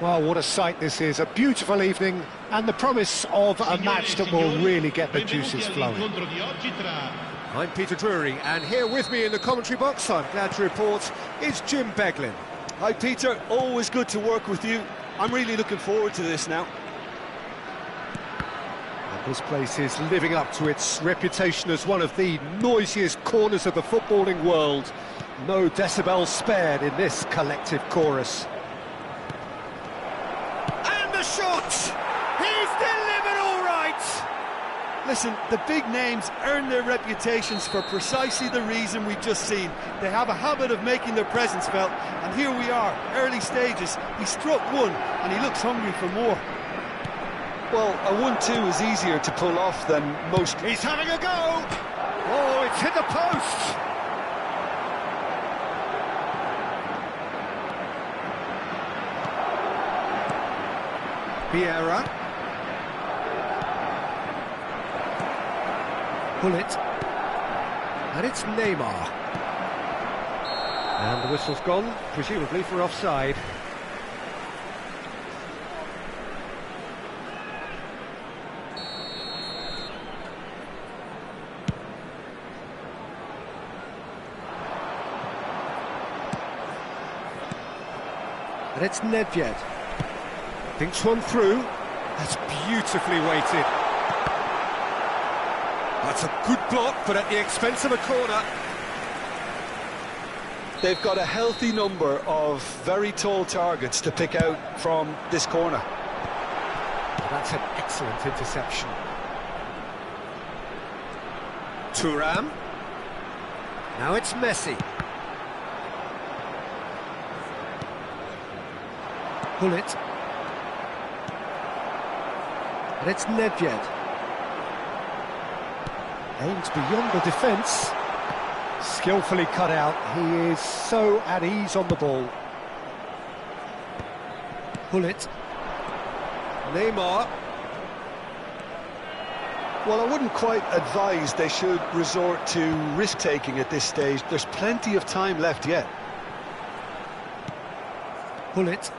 Well, what a sight this is, a beautiful evening and the promise of a match that will really get the juices flowing. I'm Peter Drury, and here with me in the commentary box, I'm glad to report, is Jim Beglin. Hi Peter, always good to work with you. I'm really looking forward to this now. And this place is living up to its reputation as one of the noisiest corners of the footballing world. No decibels spared in this collective chorus. And the shot! He's delivered all right! Listen, the big names earn their reputations for precisely the reason we've just seen. They have a habit of making their presence felt, and here we are, early stages. He struck one, and he looks hungry for more. Well, a 1-2 is easier to pull off than most. He's having a go! Oh, it's hit the post! Vieira. Pull it. And it's Neymar. And the whistle's gone, presumably for offside. And it's Nedved. Thinks one through. That's beautifully weighted. That's a good block, but at the expense of a corner. They've got a healthy number of very tall targets to pick out from this corner. That's an excellent interception. Thuram. Now it's Messi. Pull it. And it's Nedved. Aims beyond the defence. Skillfully cut out. He is so at ease on the ball. Pull it. Neymar. Well, I wouldn't quite advise they should resort to risk-taking at this stage. There's plenty of time left yet. Pull it.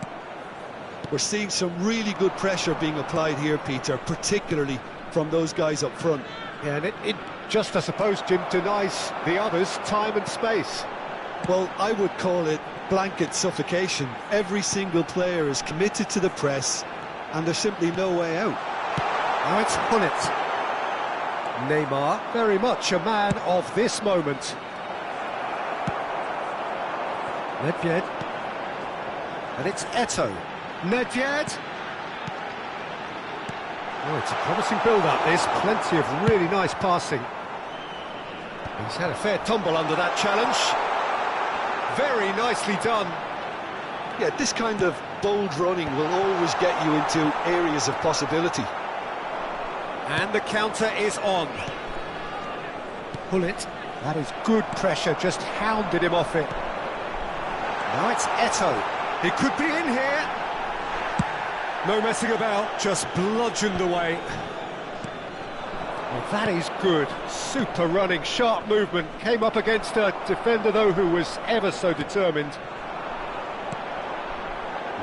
We're seeing some really good pressure being applied here, Peter, particularly from those guys up front. Yeah, and it just, I suppose, Jim, denies the others time and space. Well, I would call it blanket suffocation. Every single player is committed to the press, and there's simply no way out. Now it's Hullet. Neymar, very much a man of this moment. Nedved. And it's Eto'o. Nedved. Oh, it's a promising build-up, this. Plenty of really nice passing. He's had a fair tumble under that challenge. Very nicely done. Yeah, this kind of bold running will always get you into areas of possibility. And the counter is on. Pull it. That is good pressure, just hounded him off it. Now it's Eto'o. He could be in here. No messing about, just bludgeoned away. Well, that is good. Super running, sharp movement. Came up against a defender, though, who was ever so determined.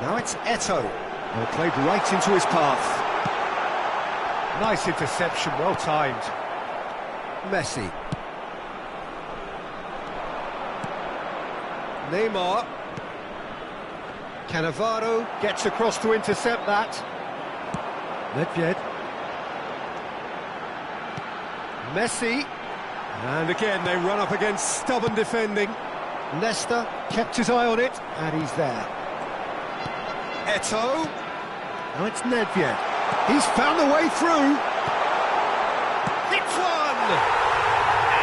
Now it's Eto'o. Well, played right into his path. Nice interception, well timed. Messi. Neymar. Cannavaro gets across to intercept that. Nedved. Messi. And again they run up against stubborn defending. Leicester kept his eye on it, and he's there. Eto'o. Now it's Nedved. He's found the way through. Hits one!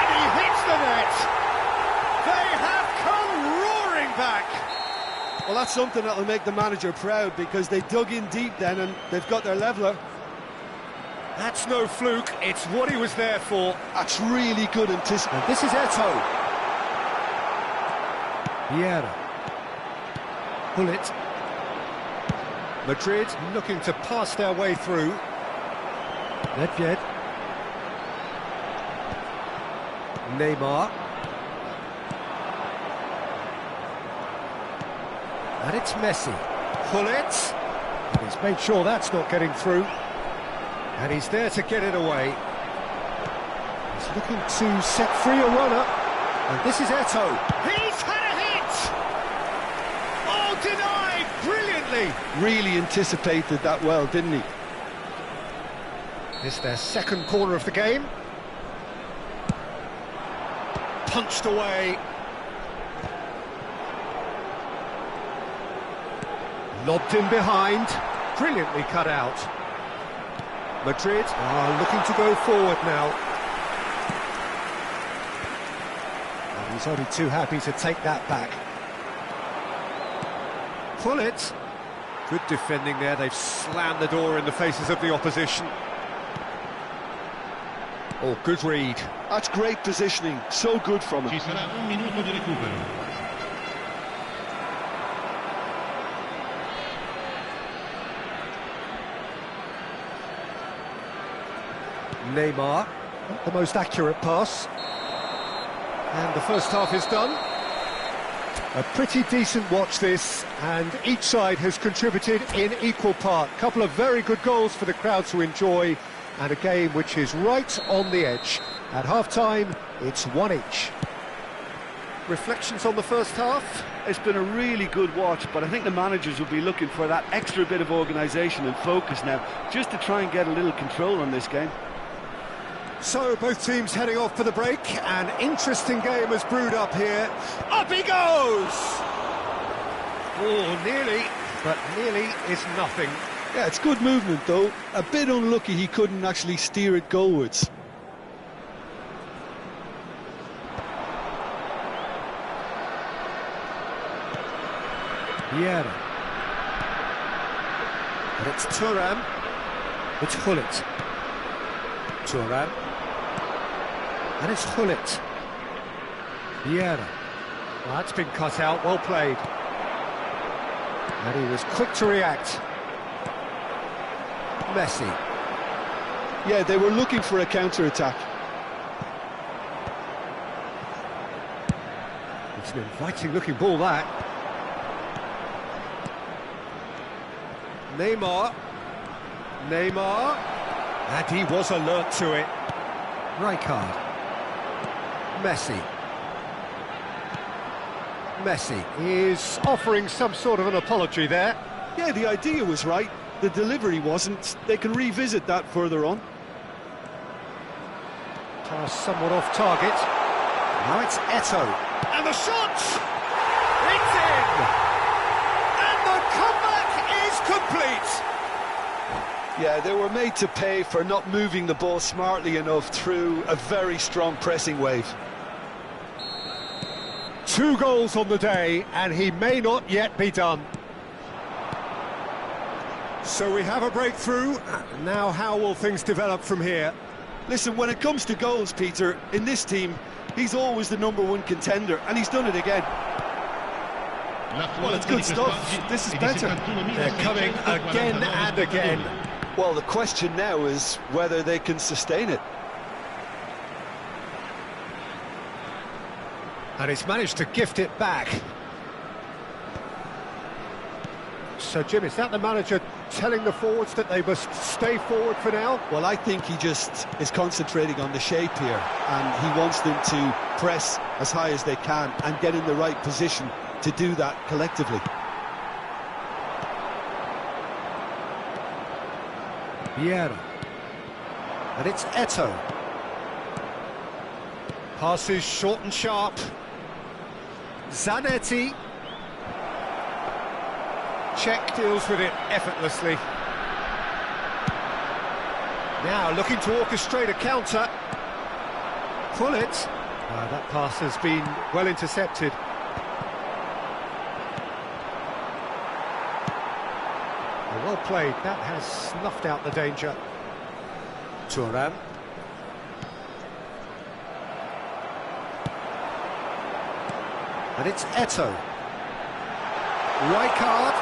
And he hits the net! They have come roaring back! Well, that's something that'll make the manager proud, because they dug in deep then and they've got their leveller. That's no fluke, it's what he was there for. That's really good anticipation. This is Eto'o. Vieira. Pull it. Madrid looking to pass their way through. Nedved. Neymar. And it's Messi. Pull it. He's made sure that's not getting through. And he's there to get it away. He's looking to set free a runner. And this is Eto'o. He's had a hit! Oh, denied brilliantly! Really anticipated that well, didn't he? It's their second corner of the game. Punched away. Lobbed in behind. Brilliantly cut out. Madrid are looking to go forward now. And he's only too happy to take that back. Pull it. Good defending there. They've slammed the door in the faces of the opposition. Oh, good read. That's great positioning, so good from him. Ci sarà un minuto di recupero. Neymar, not the most accurate pass. And the first half is done. A pretty decent watch this, and each side has contributed in equal part. A couple of very good goals for the crowd to enjoy, and a game which is right on the edge. At half-time, it's one each. Reflections on the first half? It's been a really good watch, but I think the managers will be looking for that extra bit of organisation and focus now, just to try and get a little control on this game. So, both teams heading off for the break. An interesting game has brewed up here. Up he goes! Oh, nearly, but nearly is nothing. Yeah, it's good movement, though. A bit unlucky he couldn't actually steer it goalwards. Vieira. And it's Thuram. It's Hullet. Thuram. And it's Hullet. Vieira. Well, that's been cut out, well played. And he was quick to react. Messi. Yeah, they were looking for a counter-attack. It's an inviting-looking ball, that. Neymar. Neymar. And he was alert to it. Rijkaard. Messi. Messi is offering some sort of an apology there. Yeah, the idea was right. The delivery wasn't. They can revisit that further on. Pass somewhat off target. Now it's Eto'o. And the shot! It's in! And the comeback is complete! Yeah, they were made to pay for not moving the ball smartly enough through a very strong pressing wave. 2 goals on the day, and he may not yet be done. So we have a breakthrough. Now how will things develop from here? Listen, when it comes to goals, Peter, in this team, he's always the #1 contender, and he's done it again. Well, it's good stuff. This is better. They're coming again and again. Well, the question now is whether they can sustain it. And he's managed to gift it back. So, Jim, is that the manager telling the forwards that they must stay forward for now? Well, I think he just is concentrating on the shape here, and he wants them to press as high as they can and get in the right position to do that collectively. Vieira. And it's Eto'o. Passes short and sharp. Zanetti. Czech deals with it effortlessly. Now looking to orchestrate a counter. Pull it. That pass has been well intercepted. Well played. That has snuffed out the danger. Thuram. And it's Eto'o. Rijkaard.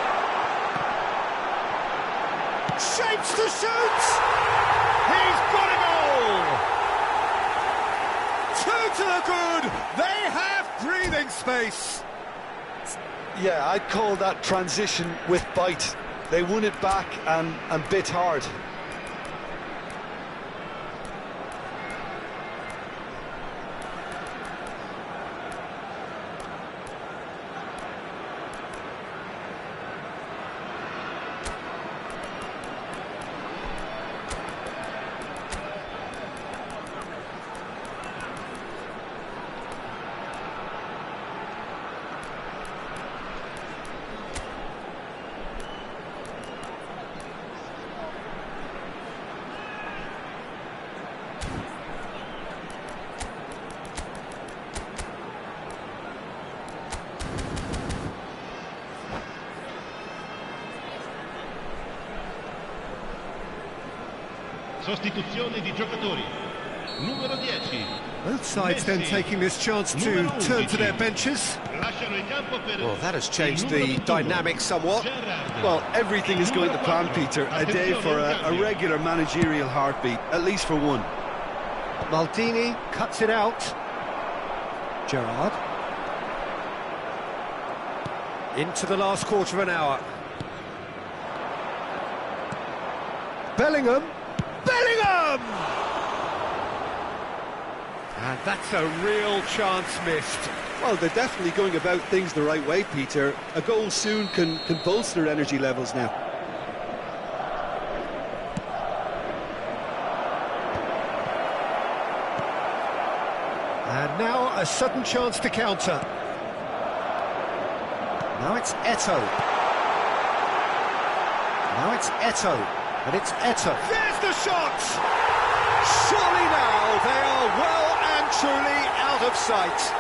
Shapes to shoot! He's got a goal! 2 to the good! They have breathing space! Yeah, I'd call that transition with bite. They won it back and bit hard. Sostituzione di giocatori. Numero 10. Both sides then taking this chance to turn to their benches. Well, that has changed the dynamic somewhat. Well, everything is going to plan, Peter. A day for a regular managerial heartbeat, at least for one. Maldini cuts it out. Gerrard. Into the last quarter of an hour. Bellingham. Bellingham! And that's a real chance missed. Well, they're definitely going about things the right way, Peter. A goal soon can bolster energy levels now. And now a sudden chance to counter. Now it's Eto'o. Now it's Eto'o. And it's Eto'o. There's the shot! Surely now they are well and truly out of sight.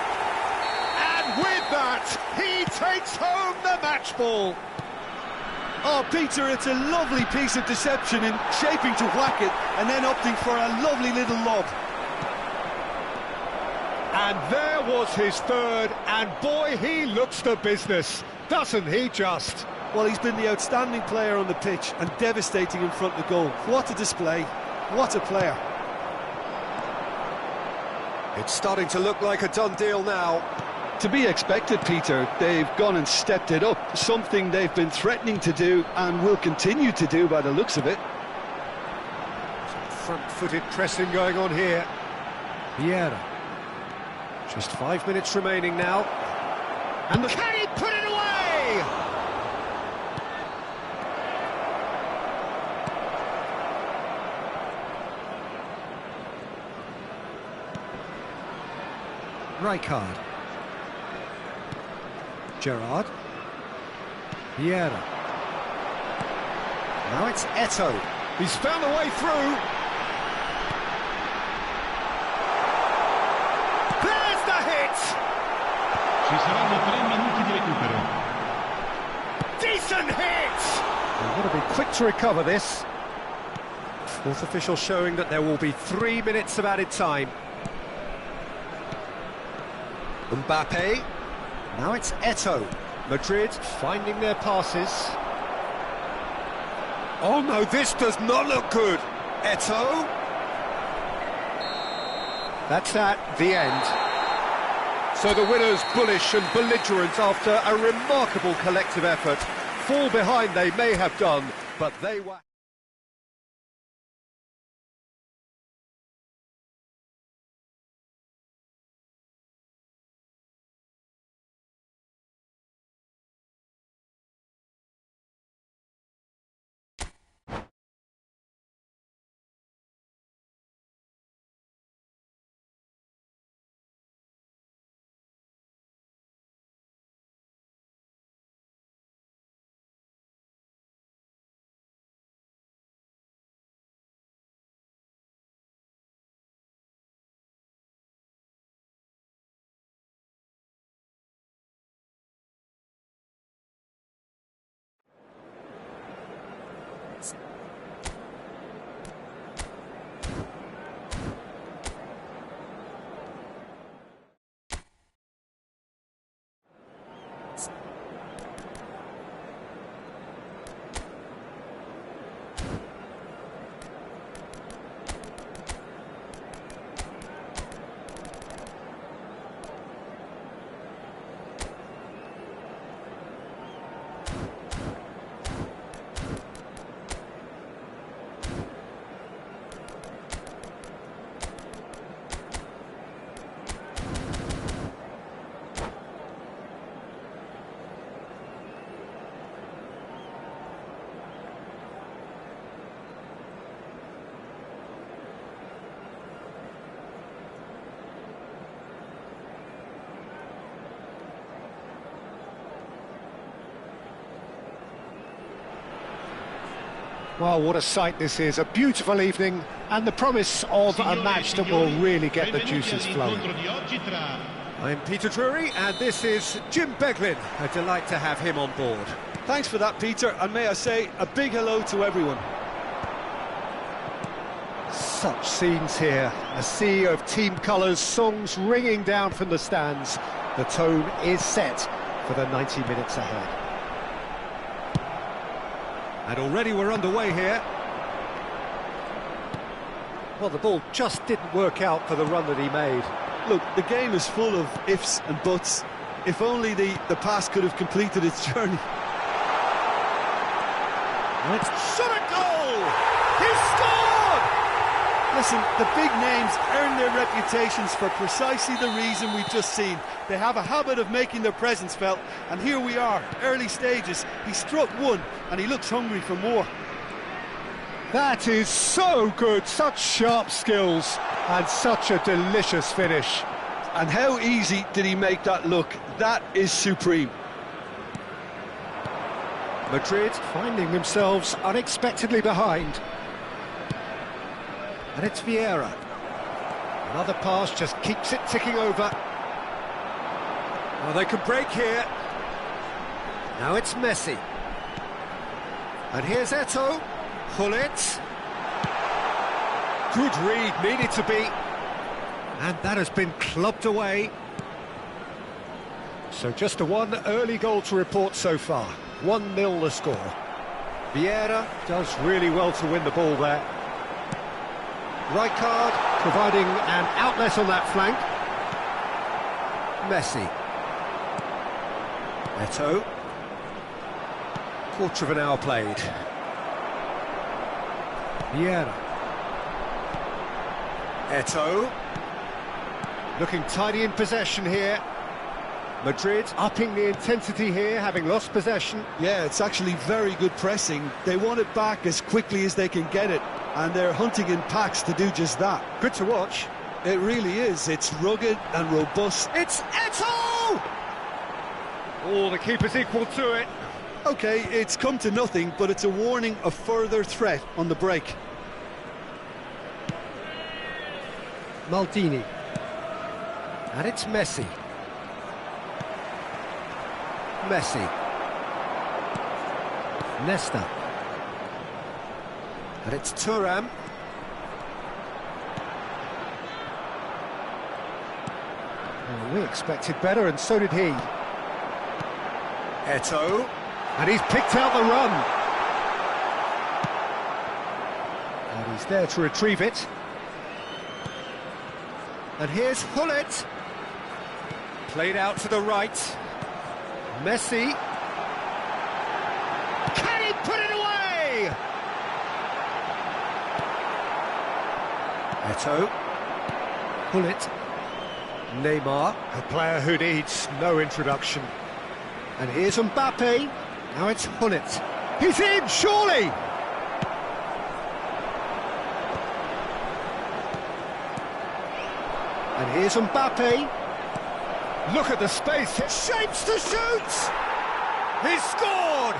And with that, he takes home the match ball. Oh, Peter, it's a lovely piece of deception in shaping to whack it and then opting for a lovely little lob. And there was his third, and boy, he looks the business, doesn't he just? Well, he's been the outstanding player on the pitch and devastating in front of the goal. What a display, what a player. It's starting to look like a done deal now. To be expected, Peter. They've gone and stepped it up, something they've been threatening to do and will continue to do by the looks of it. Some front-footed pressing going on here. Vieira. Just 5 minutes remaining now. And can he put it away? Rijkaard. Gerrard. Vieira. Now it's Eto'o. He's found a way through. There's the hit! Ci saranno 3 minuti di recupero. Decent hit! They've got to be quick to recover this. Fourth official showing that there will be 3 minutes of added time. Mbappe. Now it's Eto'o. Madrid finding their passes. Oh no, this does not look good. Eto'o. That's at the end. So the winners bullish and belligerent after a remarkable collective effort. Fall behind they may have done, but they were... Well, what a sight this is, a beautiful evening, and the promise of a match that will really get the juices flowing. I'm Peter Drury, and this is Jim Beglin. A delight to have him on board. Thanks for that, Peter, and may I say a big hello to everyone. Such scenes here, a sea of team colours, songs ringing down from the stands. The tone is set for the 90 minutes ahead. And already we're underway here. Well, the ball just didn't work out for the run that he made. Look, the game is full of ifs and buts. If only the pass could have completed its journey. Shot a goal! He scored! Listen, the big names earn their reputations for precisely the reason we've just seen. They have a habit of making their presence felt, and here we are, early stages. He struck one, and he looks hungry for more. That is so good, such sharp skills, and such a delicious finish. And how easy did he make that look? That is supreme. Madrid finding themselves unexpectedly behind. And it's Vieira. Another pass just keeps it ticking over. Well, they could break here. Now it's Messi. And here's Eto'o. Pull it. Good read, needed to be. And that has been clubbed away. So just a one early goal to report so far. 1-0 the score. Vieira does really well to win the ball there. Rijkaard providing an outlet on that flank. Messi. Eto'o. Quarter of an hour played. Vieira. Eto'o. Looking tidy in possession here. Madrid upping the intensity here, having lost possession. Yeah, it's actually very good pressing. They want it back as quickly as they can get it, and they're hunting in packs to do just that. Good to watch. It really is. It's rugged and robust. It's Eto'o! Oh, the keeper's equal to it. Okay, it's come to nothing, but it's a warning of further threat on the break. Maldini. And it's Messi. Messi. Nesta. And it's Thuram. Well, we expected better, and so did he. Eto'o. And he's picked out the run. And he's there to retrieve it. And here's Hullet. Played out to the right. Messi. Can he put it away? Eto'o. Hullet. Neymar, a player who needs no introduction. And here's Mbappe. Now it's Hullet. He's in, surely! And here's Mbappe. Look at the space. Shapes to shoot! He scored!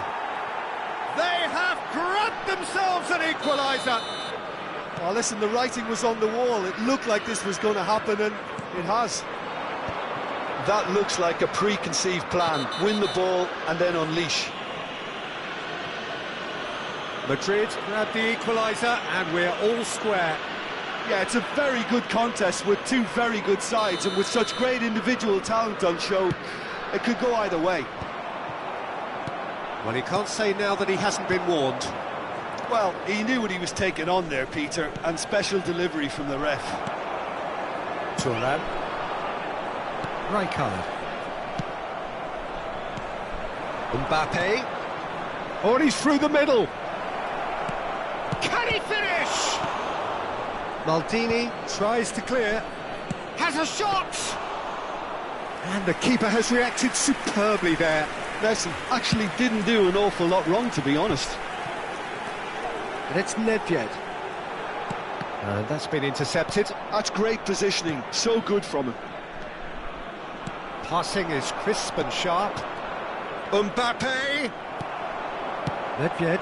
They have grabbed themselves an equaliser! Oh, listen, the writing was on the wall. It looked like this was going to happen, and it has. That looks like a preconceived plan. Win the ball and then unleash. Madrid grabbed the equaliser, and we're all square. Yeah, it's a very good contest with two very good sides, and with such great individual talent on show, it could go either way. Well, he can't say now that he hasn't been warned. Well, he knew what he was taking on there, Peter, and special delivery from the ref. Thuram. Rijkaard. Mbappe. Oh, and he's through the middle. Can he finish? Maldini tries to clear. Has a shot! And the keeper has reacted superbly there. Messi actually didn't do an awful lot wrong, to be honest. And it's Nedved. And that's been intercepted. That's great positioning, so good from him. Passing is crisp and sharp. Mbappe! Nedved.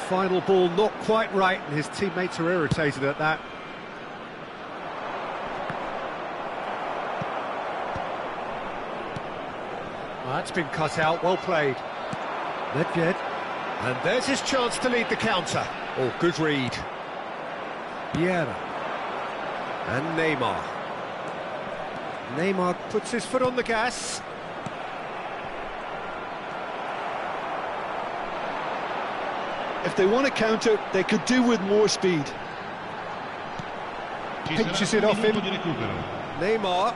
final ball not quite right, and his teammates are irritated at that. Well, that's been cut out, well played. Nedved. And there's his chance to lead the counter. Oh, good read. Vieira. And Neymar. Neymar puts his foot on the gas. If they want to counter, they could do with more speed. Pinches it off him. Neymar.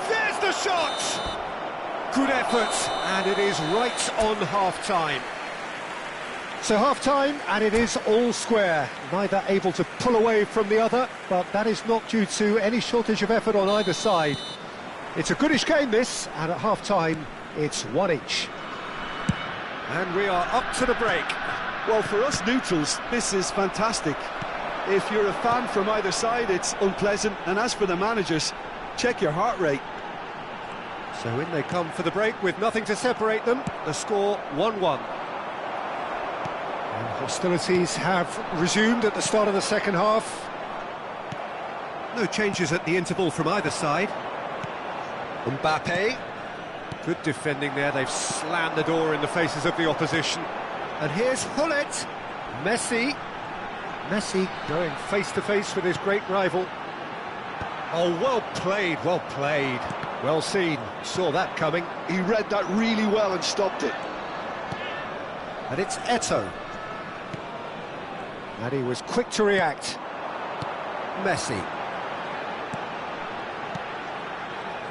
There's the shot! Good effort, and it is right on half-time. So half-time, and it is all square. Neither able to pull away from the other, but that is not due to any shortage of effort on either side. It's a goodish game, this, and at half-time, it's one each. And we are up to the break. Well, for us neutrals, this is fantastic. If you're a fan from either side, it's unpleasant. And as for the managers, check your heart rate. So in they come for the break with nothing to separate them. The score 1-1. And hostilities have resumed at the start of the second half. No changes at the interval from either side. Mbappe. Good defending there, they've slammed the door in the faces of the opposition. And here's Hullet. Messi. Messi going face-to-face with his great rival. Oh, well played, well played. Well seen, saw that coming. He read that really well and stopped it. And it's Eto'o. And he was quick to react. Messi.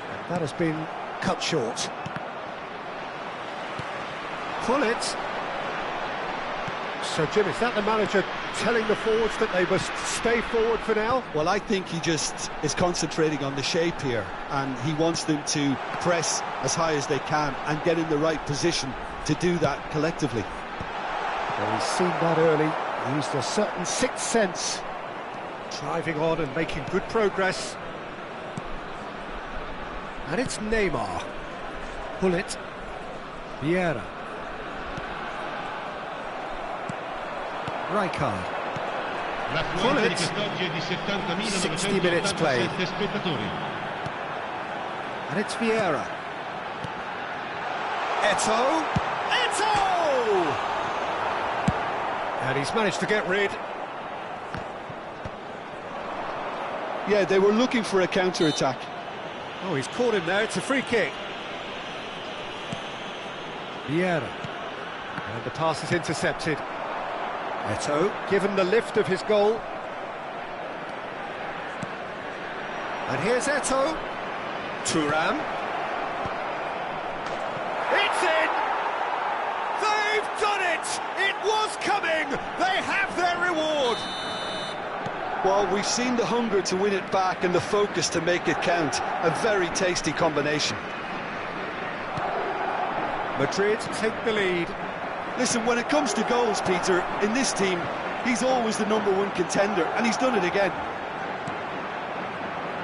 And that has been cut short. Pull it. So, Jim, is that the manager telling the forwards that they must stay forward for now? Well, I think he just is concentrating on the shape here, and he wants them to press as high as they can and get in the right position to do that collectively. Well, he's seen that early. He used a certain sixth sense, driving on and making good progress. And it's Neymar. Pull it. Vieira. Rijkaard. Pull it. 60 minutes played. And it's Vieira. Eto'o. Eto'o! And he's managed to get rid. Yeah, they were looking for a counter-attack. Oh, he's caught him there, it's a free kick. Vieira. And the pass is intercepted. Eto'o, given the lift of his goal. And here's Eto'o. Thuram. It's in! They've done it! It was coming! They have their reward! Well, we've seen the hunger to win it back and the focus to make it count. A very tasty combination. Madrid take the lead. Listen, when it comes to goals, Peter, in this team, he's always the #1 contender, and he's done it again.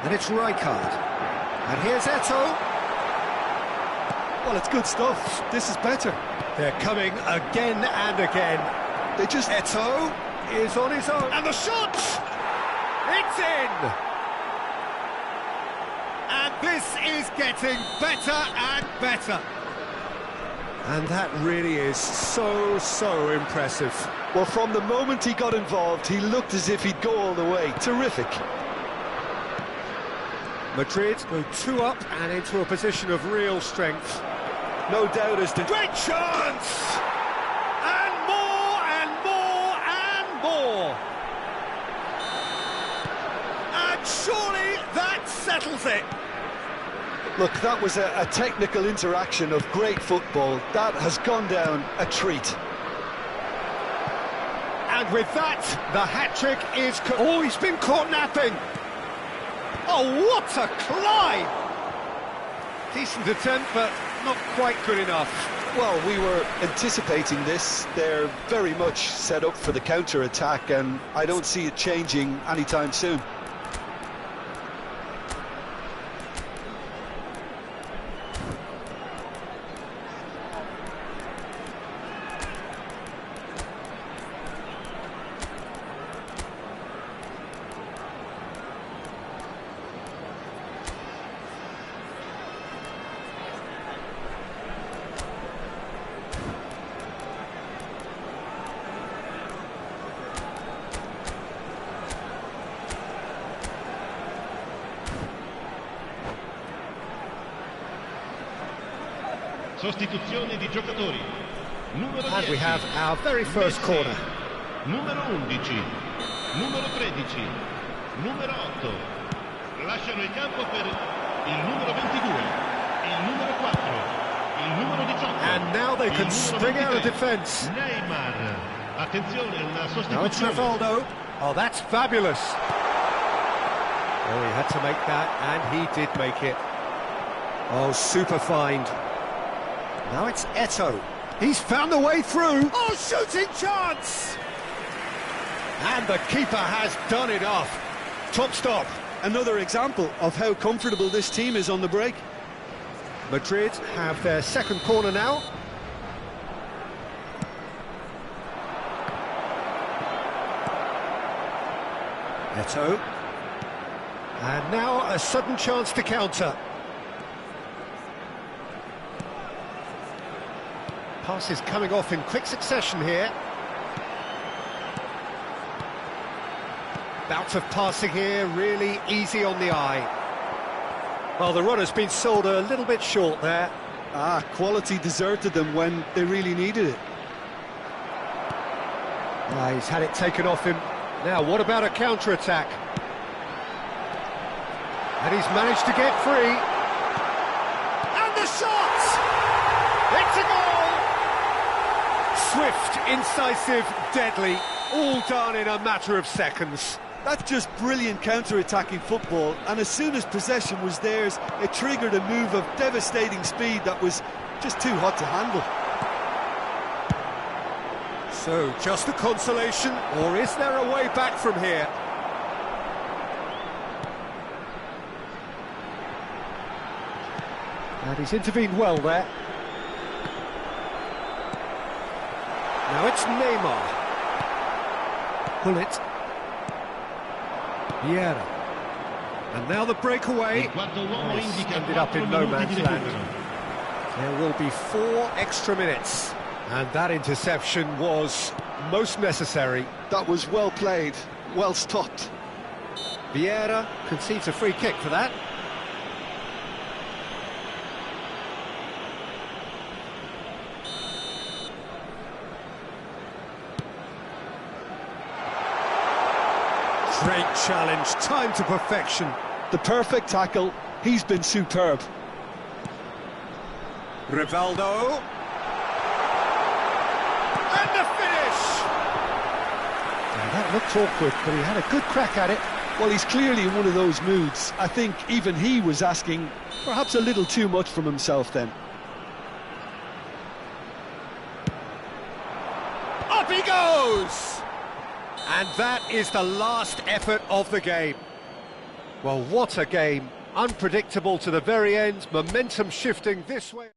And it's Rijkaard. And here's Eto'o. Well, it's good stuff. This is better. They're coming again and again. They just... Eto'o is on his own. And the shot! It's in! And this is getting better and better. And that really is so impressive. Well, from the moment he got involved, he looked as if he'd go all the way. Terrific. Madrid go 2 up and into a position of real strength. No doubt as to... Great chance! And more and more and more! And surely that settles it! Look, that was a technical interaction of great football. That has gone down a treat. And with that, the hat-trick is... Oh, he's been caught napping! Oh, what a climb! Decent attempt, but not quite good enough. Well, we were anticipating this. They're very much set up for the counter-attack, and I don't see it changing anytime soon. Sostituzione di giocatori. Numero 10. And we have our very first Messi. corner. Numero 11. Numero 13. Numero 8. Lasciano il campo per il numero 22. Il numero 4. Il numero 18. And now they il can numero string out a 23. defence. Neymar. Attenzione, una Now it's sostituzione. Rivaldo. Oh, that's fabulous. Oh, he had to make that, and he did make it. Oh, super find. Now it's Eto'o. He's found the way through. Oh, shooting chance! And the keeper has done it off. Top stop. Another example of how comfortable this team is on the break. Madrid have their second corner now. Eto'o. And now a sudden chance to counter. Passes coming off in quick succession here. Bout of passing here, really easy on the eye. Well, the run has been sold a little bit short there. Quality deserted them when they really needed it. He's had it taken off him. Now, what about a counter-attack? And he's managed to get free. And the shot! It's a goal! Swift, incisive, deadly, all done in a matter of seconds. That's just brilliant counter-attacking football, and as soon as possession was theirs, it triggered a move of devastating speed that was just too hot to handle. So, just a consolation, or is there a way back from here? And he's intervened well there. Now it's Neymar. Pull it. Vieira. And now the breakaway. Il quarto uomo indica Ended up 4 in no minuti man's di land. recupero. There will be 4 extra minutes. And that interception was most necessary. That was well played, well stopped. Vieira concedes a free kick for that. Great challenge, time to perfection. The perfect tackle, he's been superb. Rivaldo. And the finish! Now that looked awkward, but he had a good crack at it. Well, he's clearly in one of those moods. I think even he was asking perhaps a little too much from himself then. Up he goes! And that is the last effort of the game. Well, what a game. Unpredictable to the very end, momentum shifting this way.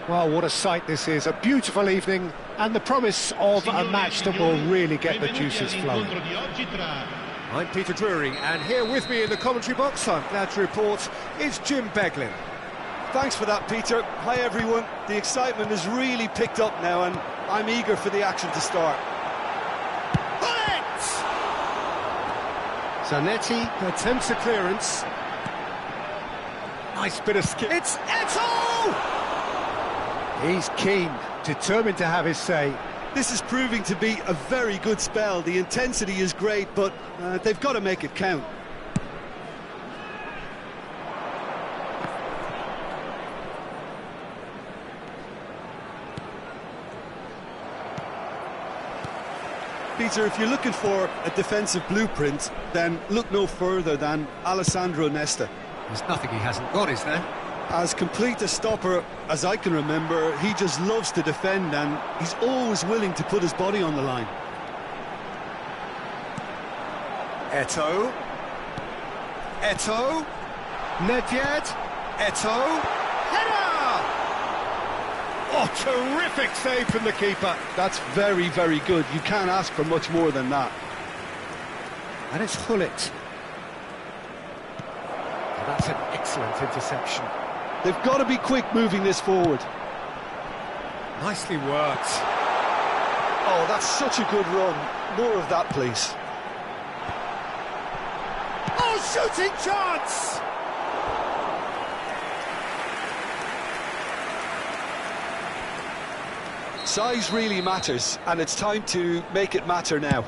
Well, what a sight this is, a beautiful evening, and the promise of a match that will really get the juices flowing. I'm Peter Drury, and here with me in the commentary box, I'm glad to report, is Jim Beglin. Thanks for that, Peter. Hi, everyone. The excitement has really picked up now, and I'm eager for the action to start. Zanetti attempts a clearance. Nice bit of skill. It's Eto'o! He's keen, determined to have his say. This is proving to be a very good spell. The intensity is great, but they've got to make it count. Peter, if you're looking for a defensive blueprint, then look no further than Alessandro Nesta. There's nothing he hasn't got, is there? As complete a stopper as I can remember, he just loves to defend and he's always willing to put his body on the line. Eto'o. Nedved. Eto'o. Header! Oh, terrific save from the keeper. That's very, very good. You can't ask for much more than that. And it's Hullet. That's an excellent interception. They've got to be quick moving this forward. Nicely worked. Oh, that's such a good run. More of that, please. Oh, shooting chance! Size really matters, and it's time to make it matter now.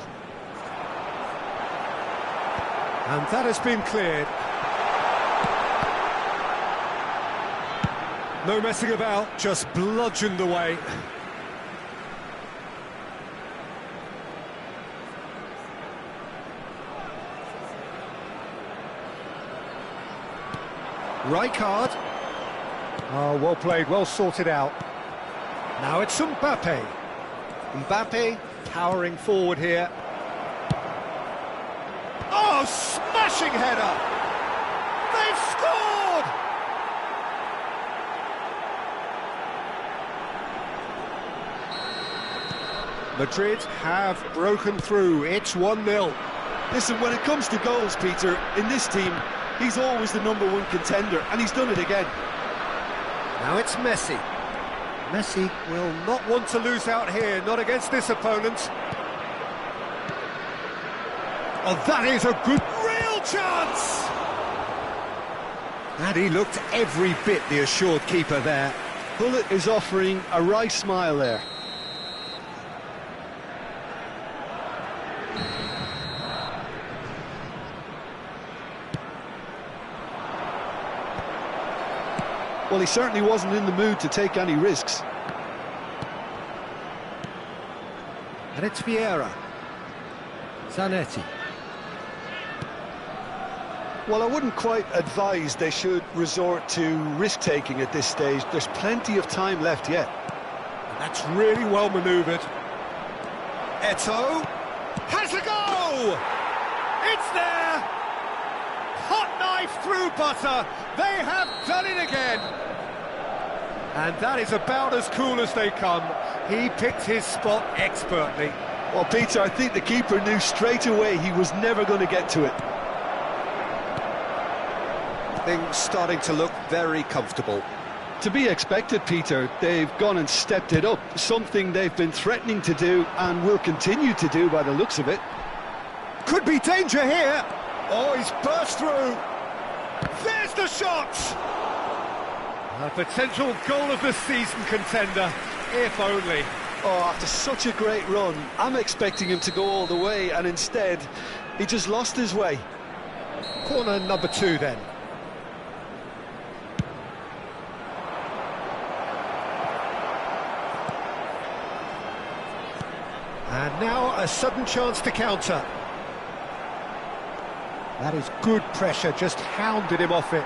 And that has been cleared. No messing about, just bludgeoned away. Rijkaard. Oh, well played, well sorted out. Now it's Mbappe. Mbappe powering forward here. Oh, smashing header! They've scored! Madrid have broken through. It's 1-0. Listen, when it comes to goals, Peter, in this team, he's always the #1 contender, and he's done it again. Now it's Messi. Messi will not want to lose out here, not against this opponent. Oh, that is a good, Real chance! and he looked every bit the assured keeper there. Hullet is offering a wry smile there. Well, he certainly wasn't in the mood to take any risks. And it's Vieira. Zanetti. Well, I wouldn't quite advise they should resort to risk-taking at this stage. There's plenty of time left yet. And that's really well manoeuvred. Eto'o has a go! It's there! Hot knife through butter. They have done it again. And that is about as cool as they come. He picked his spot expertly. Well, Peter, I think the keeper knew straight away he was never going to get to it. Things starting to look very comfortable. To be expected, Peter. They've gone and stepped it up, something they've been threatening to do and will continue to do by the looks of it. Could be danger here. Oh, he's burst through. There's the shot! A potential goal of the season contender, if only. Oh, after such a great run, I'm expecting him to go all the way, and instead, he just lost his way. Corner number 2 then. And now a sudden chance to counter. That is good pressure, just hounded him off it.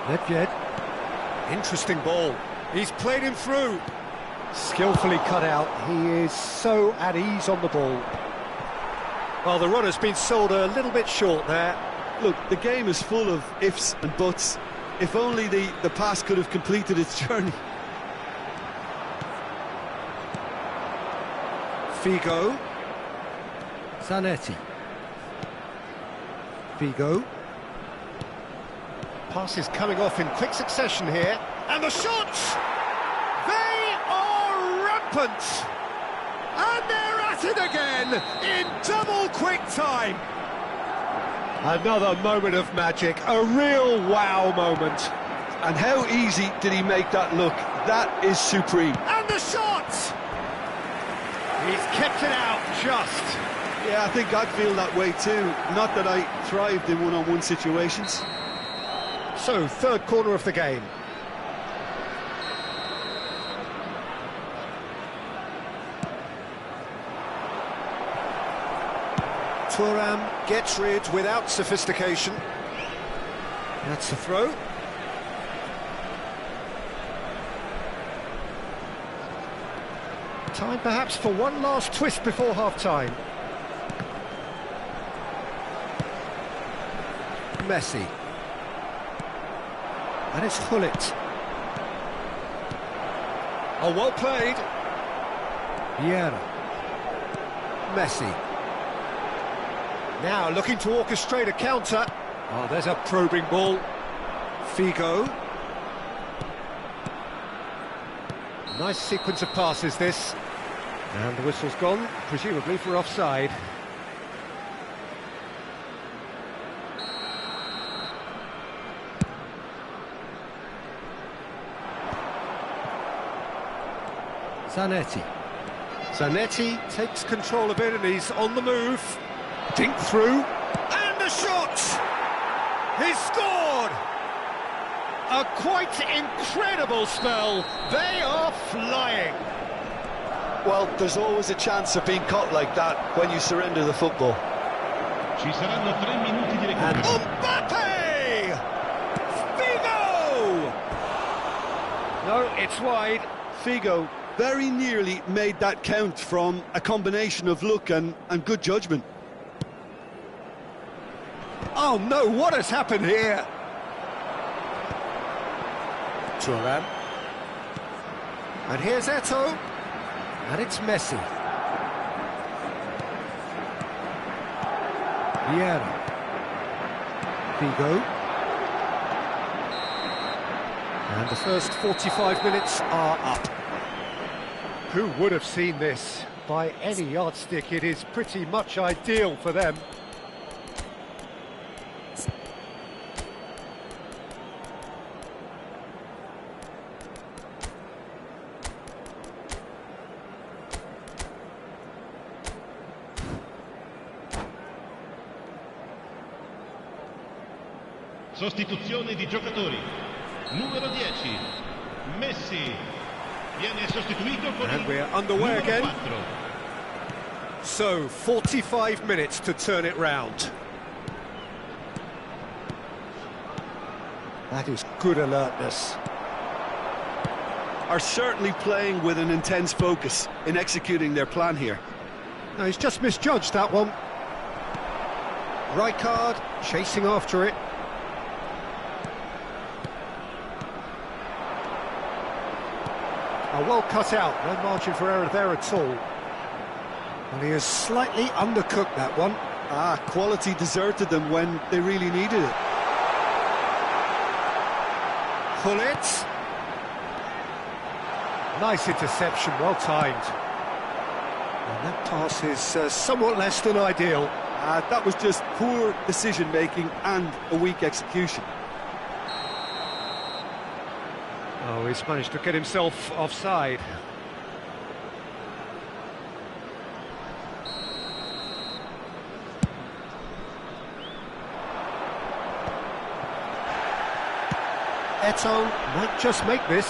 Nedved. Interesting ball. He's played him through. Skillfully cut out. He is so at ease on the ball. Well, the run has been sold a little bit short there. Look, the game is full of ifs and buts. If only the pass could have completed its journey. Figo. Zanetti. Figo. Pass is coming off in quick succession here. And the shots! They are rampant! And they're at it again in double quick time. Another moment of magic, a real wow moment. And how easy did he make that look? That is supreme. And the shot! He's kept it out, just. Yeah, I think I'd feel that way too. Not that I thrived in one-on-one situations. So, third corner of the game. Thuram gets rid without sophistication. That's the throw. Time perhaps for one last twist before half-time. Messi. And it's Hullet. Oh, well played. Vieira. Messi. Now looking to orchestrate a counter. Oh, there's a probing ball. Figo. Nice sequence of passes, this. And the whistle's gone, presumably for offside. Zanetti. Zanetti takes control of it and he's on the move. Dink through. And a shot! He's scored! A quite incredible spell. They are flying. Well, there's always a chance of being caught like that when you surrender the football. Ci saranno 3 minuti di And recupero. Mbappe! Figo! No, it's wide. Figo very nearly made that count from a combination of luck and good judgment. Oh no, what has happened here? Thuram. And here's Eto'o. And it's Messi. Vieira. Figo. And the first 45 minutes are up. Who would have seen this? By any yardstick, it is pretty much ideal for them. Sostituzione di giocatori. Numero 10, Messi. Viene sostituito con And il we're underway numero again. 4. So, 45 minutes to turn it round. That is good alertness. Are certainly playing with an intense focus in executing their plan here. No, he's just misjudged that one. Rijkaard chasing after it. Oh, well cut out, no margin for error there at all. And he has slightly undercooked that one. Quality deserted them when they really needed it. Hullet. Nice interception, well timed. And that pass is somewhat less than ideal. That was just poor decision-making and a weak execution. Oh, he's managed to get himself offside. Eto'o might just make this.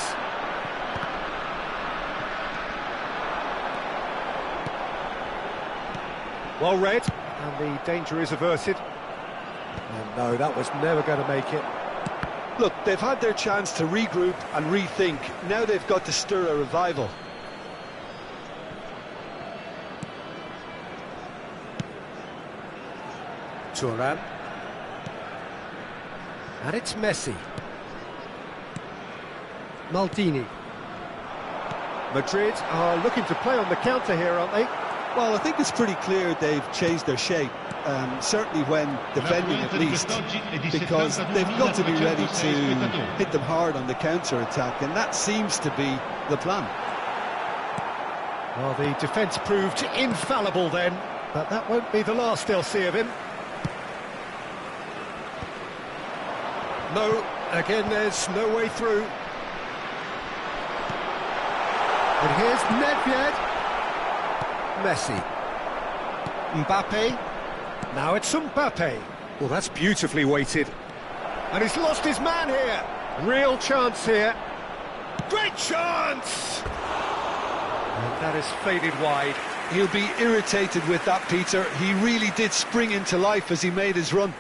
Well read, and the danger is averted. And no, that was never going to make it. Look, they've had their chance to regroup and rethink. Now they've got to stir a revival. Thuram. And it's Messi. Maldini. Madrid are looking to play on the counter here, aren't they? Well, I think it's pretty clear they've changed their shape, certainly when defending at least, because they've got to be ready to hit them hard on the counter-attack, and that seems to be the plan. Well, the defence proved infallible then, but that won't be the last they'll see of him. No, again, there's no way through. And here's Nedved. Messi. Mbappe. Now it's Mbappe. Well, that's beautifully weighted. And he's lost his man here. Real chance here. Great chance! And that is faded wide. He'll be irritated with that, Peter. He really did spring into life as he made his run.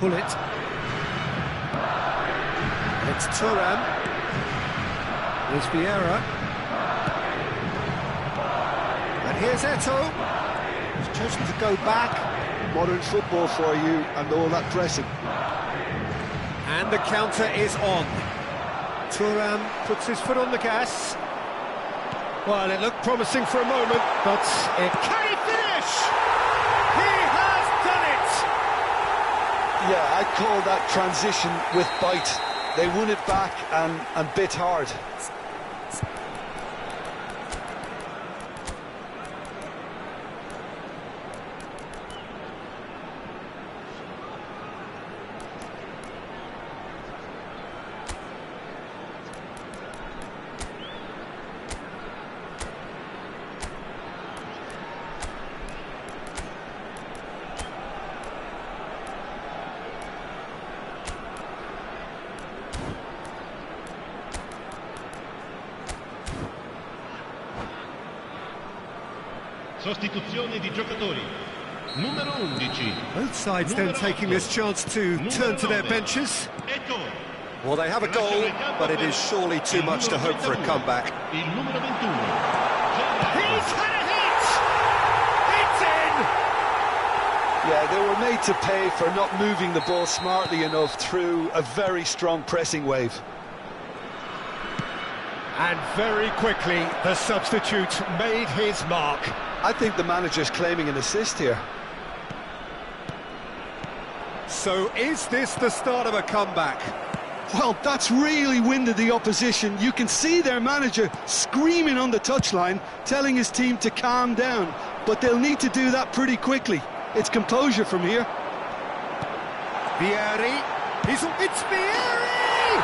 Pull it. It's Thuram. Here's Vieira. And here's Eto'o. He's chosen to go back. Modern football for you and all that pressing. And the counter is on. Thuram puts his foot on the gas. Well, it looked promising for a moment, but it can he finish? He has done it! Yeah, I'd call that transition with bite. They won it back and bit hard. Sostituzione di giocatori. Numero 11. Both sides then taking this chance to turn to their benches. Eto'o. Well, they have a goal, but it is surely too much to hope for a comeback. Il numero 21. He's had a hit! It's in! Yeah, they were made to pay for not moving the ball smartly enough through a very strong pressing wave. And very quickly, the substitute made his mark. I think the manager's claiming an assist here. So is this the start of a comeback? Well, that's really winded the opposition. You can see their manager screaming on the touchline, telling his team to calm down. But they'll need to do that pretty quickly. It's composure from here. Vieri. It's Vieri!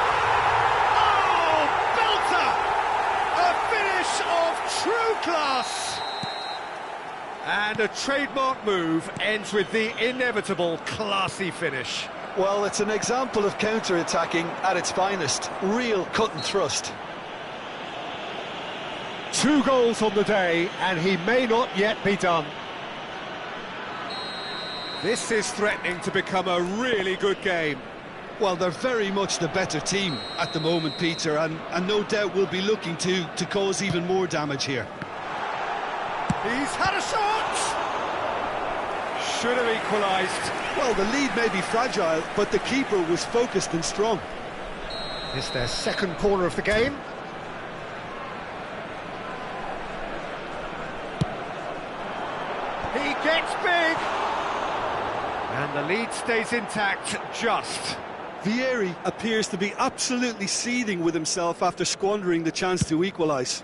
Oh, belter! A finish of true class! And a trademark move ends with the inevitable classy finish. Well, it's an example of counter-attacking at its finest. Real cut and thrust. 2 goals on the day, and he may not yet be done. This is threatening to become a really good game. Well, they're very much the better team at the moment, Peter, and no doubt will be looking to cause even more damage here. He's had a shot! Should have equalised. Well, the lead may be fragile, but the keeper was focused and strong. It's their second corner of the game. He gets big! And the lead stays intact, just. Vieri appears to be absolutely seething with himself after squandering the chance to equalise.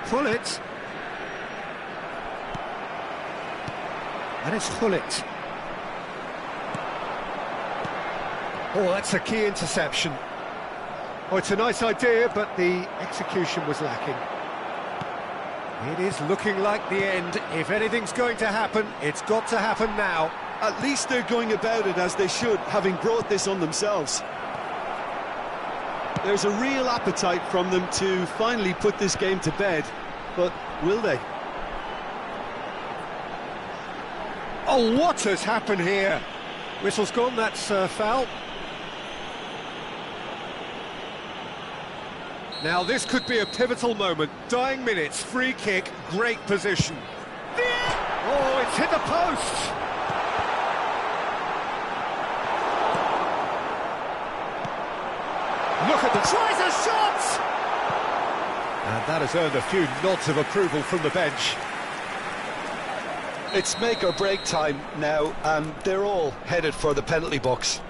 Hullet. And it's Hullet. Oh, that's a key interception. Oh, it's a nice idea, but the execution was lacking. It is looking like the end. If anything's going to happen, it's got to happen now. At least they're going about it as they should, having brought this on themselves. There's a real appetite from them to finally put this game to bed, but will they? Oh, what has happened here? Whistle's gone, that's foul. Now this could be a pivotal moment. Dying minutes, free kick, great position. Oh, it's hit the post! Look at the tries a shot! And that has earned a few nods of approval from the bench. It's make or break time now, and they're all headed for the penalty box.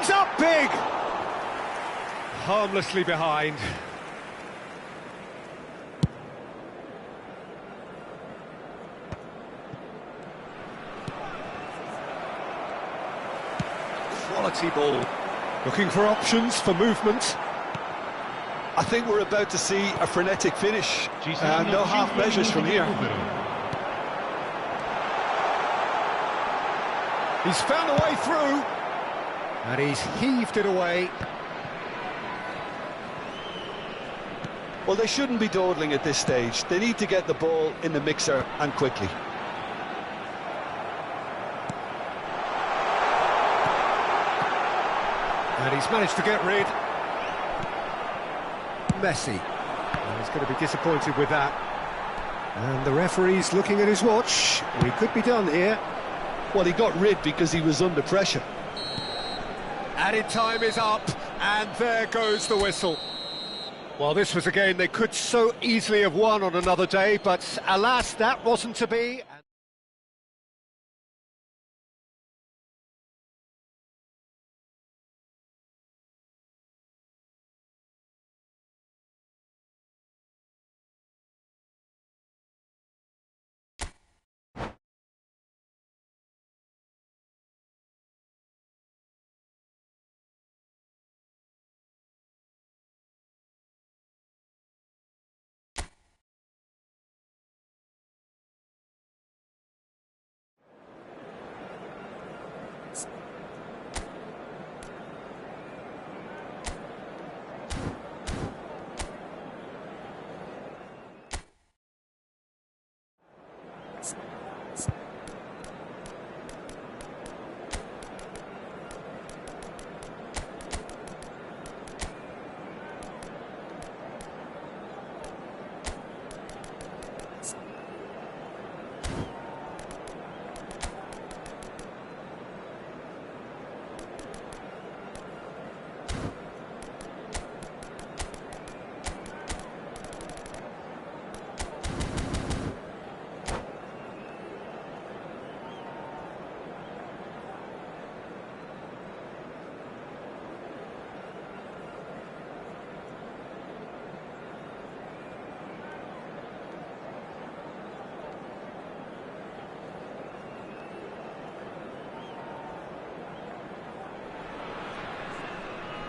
comes up big! Harmlessly behind. Quality ball. Looking for options for movement. I think we're about to see a frenetic finish. Ci saranno No half 5 measures from minuti di here. recupero. He's found a way through. And he's heaved it away. Well, they shouldn't be dawdling at this stage. They need to get the ball in the mixer and quickly. And he's managed to get rid. Messi. And he's going to be disappointed with that. And the referee's looking at his watch. We could be done here. Well, he got rid because he was under pressure. Added time is up, and there goes the whistle. Well, this was a game they could so easily have won on another day, but alas, that wasn't to be.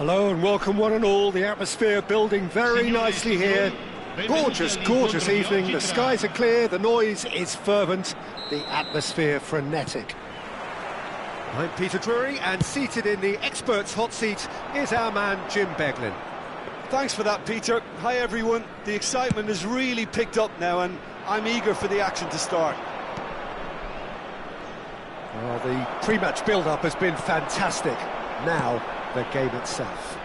Hello and welcome one and all. The atmosphere building very nicely here. Gorgeous, gorgeous evening. The skies are clear, the noise is fervent, the atmosphere frenetic. I'm Peter Drury, and seated in the experts' hot seat is our man Jim Beglin. Thanks for that, Peter. Hi, everyone. The excitement has really picked up now, and I'm eager for the action to start. Well, the pre-match build-up has been fantastic. Now, the game itself.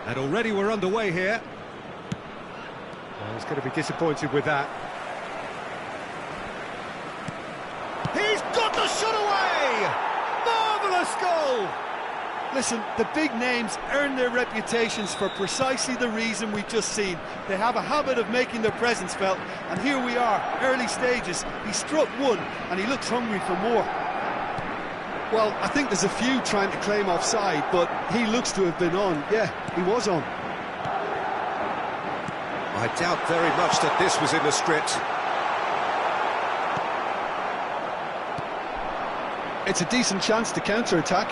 And already we're underway here. Well, he's going to be disappointed with that. He's got the shot away! Marvellous goal! Listen, the big names earn their reputations for precisely the reason we've just seen. They have a habit of making their presence felt, and here we are, early stages. He struck one, and he looks hungry for more. Well, I think there's a few trying to claim offside, but he looks to have been on. Yeah, he was on. I doubt very much that this was in the script. It's a decent chance to counter-attack.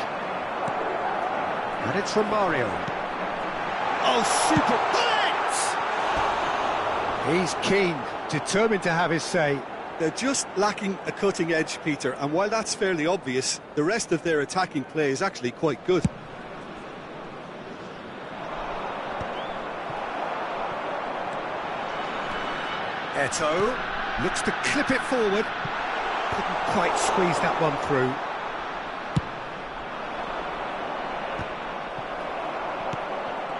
And it's from Mario. Oh, super! He's keen, determined to have his say. They're just lacking a cutting edge, Peter, and while that's fairly obvious, the rest of their attacking play is actually quite good. Eto'o looks to clip it forward. Couldn't quite squeeze that one through.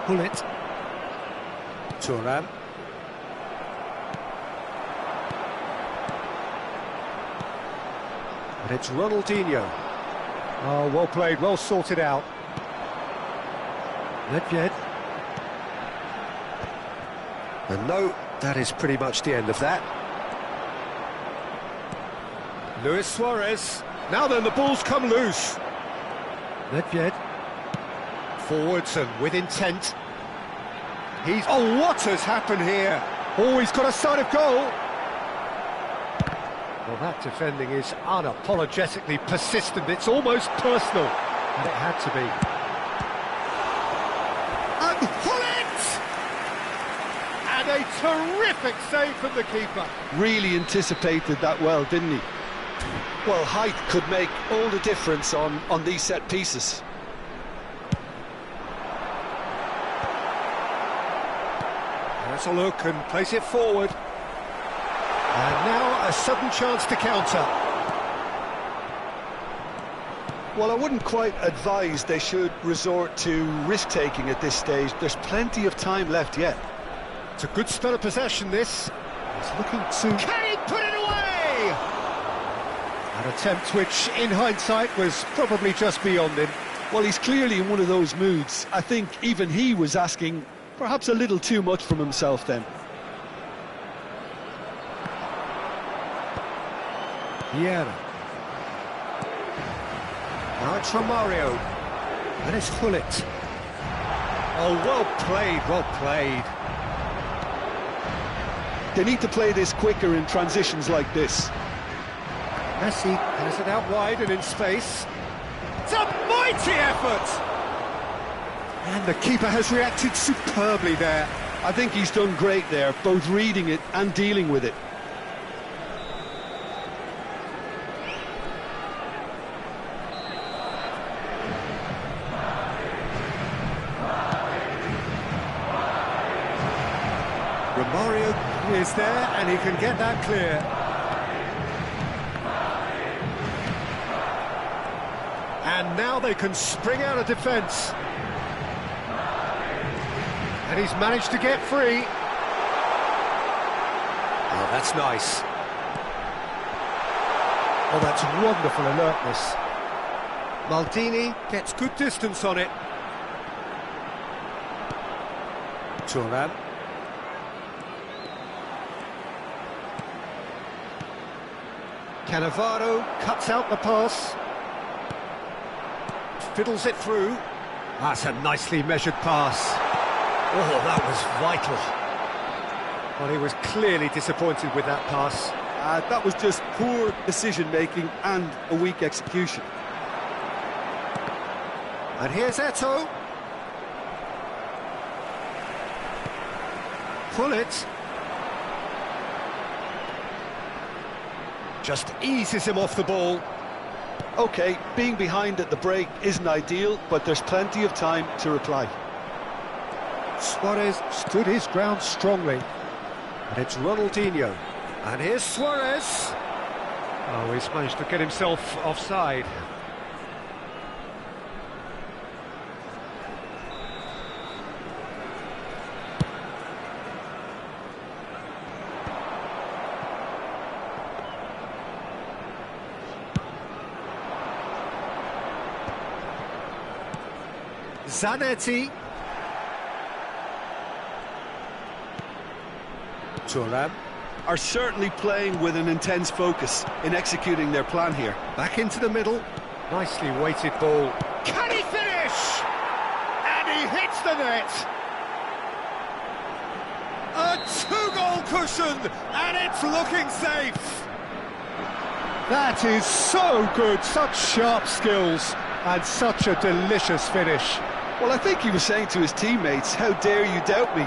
Pull it. Turan. And it's Ronaldinho. Oh, well played, well sorted out. Nedved. And no, that is pretty much the end of that. Luis Suarez. Now then, the ball's come loose. Nedved. Forwards and with intent. Oh, what has happened here? Oh, he's got a sight of goal. Well, that defending is unapologetically persistent. It's almost personal. And it had to be. And pull it! And a terrific save from the keeper. Really anticipated that well, didn't he? Well, height could make all the difference on these set pieces. Let's a look and place it forward. And now a sudden chance to counter. Well, I wouldn't quite advise they should resort to risk-taking at this stage. There's plenty of time left yet. It's a good spell of possession, this. He's looking to... Can he put it away? An attempt which, in hindsight, was probably just beyond him. Well, he's clearly in one of those moods. I think even he was asking perhaps a little too much from himself then. Vieira. Now it's Romario. And it's Hullet. Oh, well played, well played. They need to play this quicker in transitions like this. Messi has it out wide and in space. It's a mighty effort! And the keeper has reacted superbly there. I think he's done great there, both reading it and dealing with it. Romario is there and he can get that clear. And now they can spring out of defence. And he's managed to get free. Oh, that's nice. Oh, that's wonderful alertness. Maldini gets good distance on it. Thuram. Cannavaro cuts out the pass. Fiddles it through. That's a nicely measured pass. Oh, that was vital. Well, he was clearly disappointed with that pass. That was just poor decision-making and a weak execution. And here's Eto'o. Pull it. Just eases him off the ball. OK, being behind at the break isn't ideal, but there's plenty of time to reply. Suarez stood his ground strongly. And it's Ronaldinho. And here's Suarez. Oh, he's managed to get himself offside. Zanetti. Thuram. Are certainly playing with an intense focus in executing their plan here. Back into the middle. Nicely weighted ball. Can he finish? And he hits the net. A two-goal cushion, and it's looking safe. That is so good. Such sharp skills and such a delicious finish. Well, I think he was saying to his teammates, how dare you doubt me?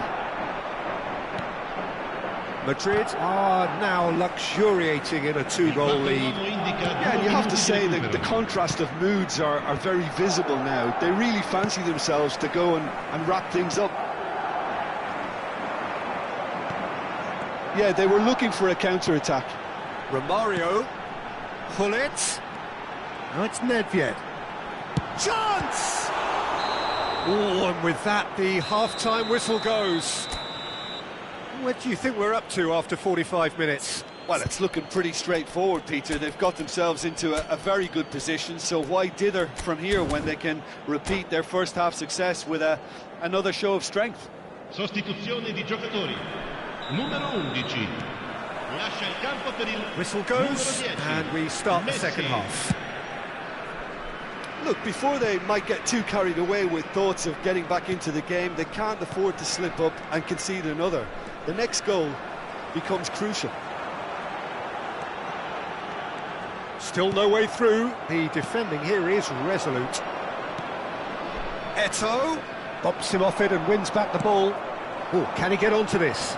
Madrid are now luxuriating in a two-goal lead. Yeah, and you have to say that the contrast of moods are very visible now. They really fancy themselves to go and wrap things up. Yeah, they were looking for a counter-attack. Romario. Hullet. Now it's Nedved. Chance! Oh, and with that, the half-time whistle goes. What do you think we're up to after 45 minutes? Well, it's looking pretty straightforward, Peter. They've got themselves into a very good position, so why dither from here when they can repeat their first-half success with another show of strength? Sostituzione di giocatori. Numero 11. Lascia il campo per il whistle goes, and we start the second half. Look, before they might get too carried away with thoughts of getting back into the game, they can't afford to slip up and concede another. The next goal becomes crucial. Still no way through. The defending here is resolute. Eto'o bumps him off it and wins back the ball. Oh, can he get onto this?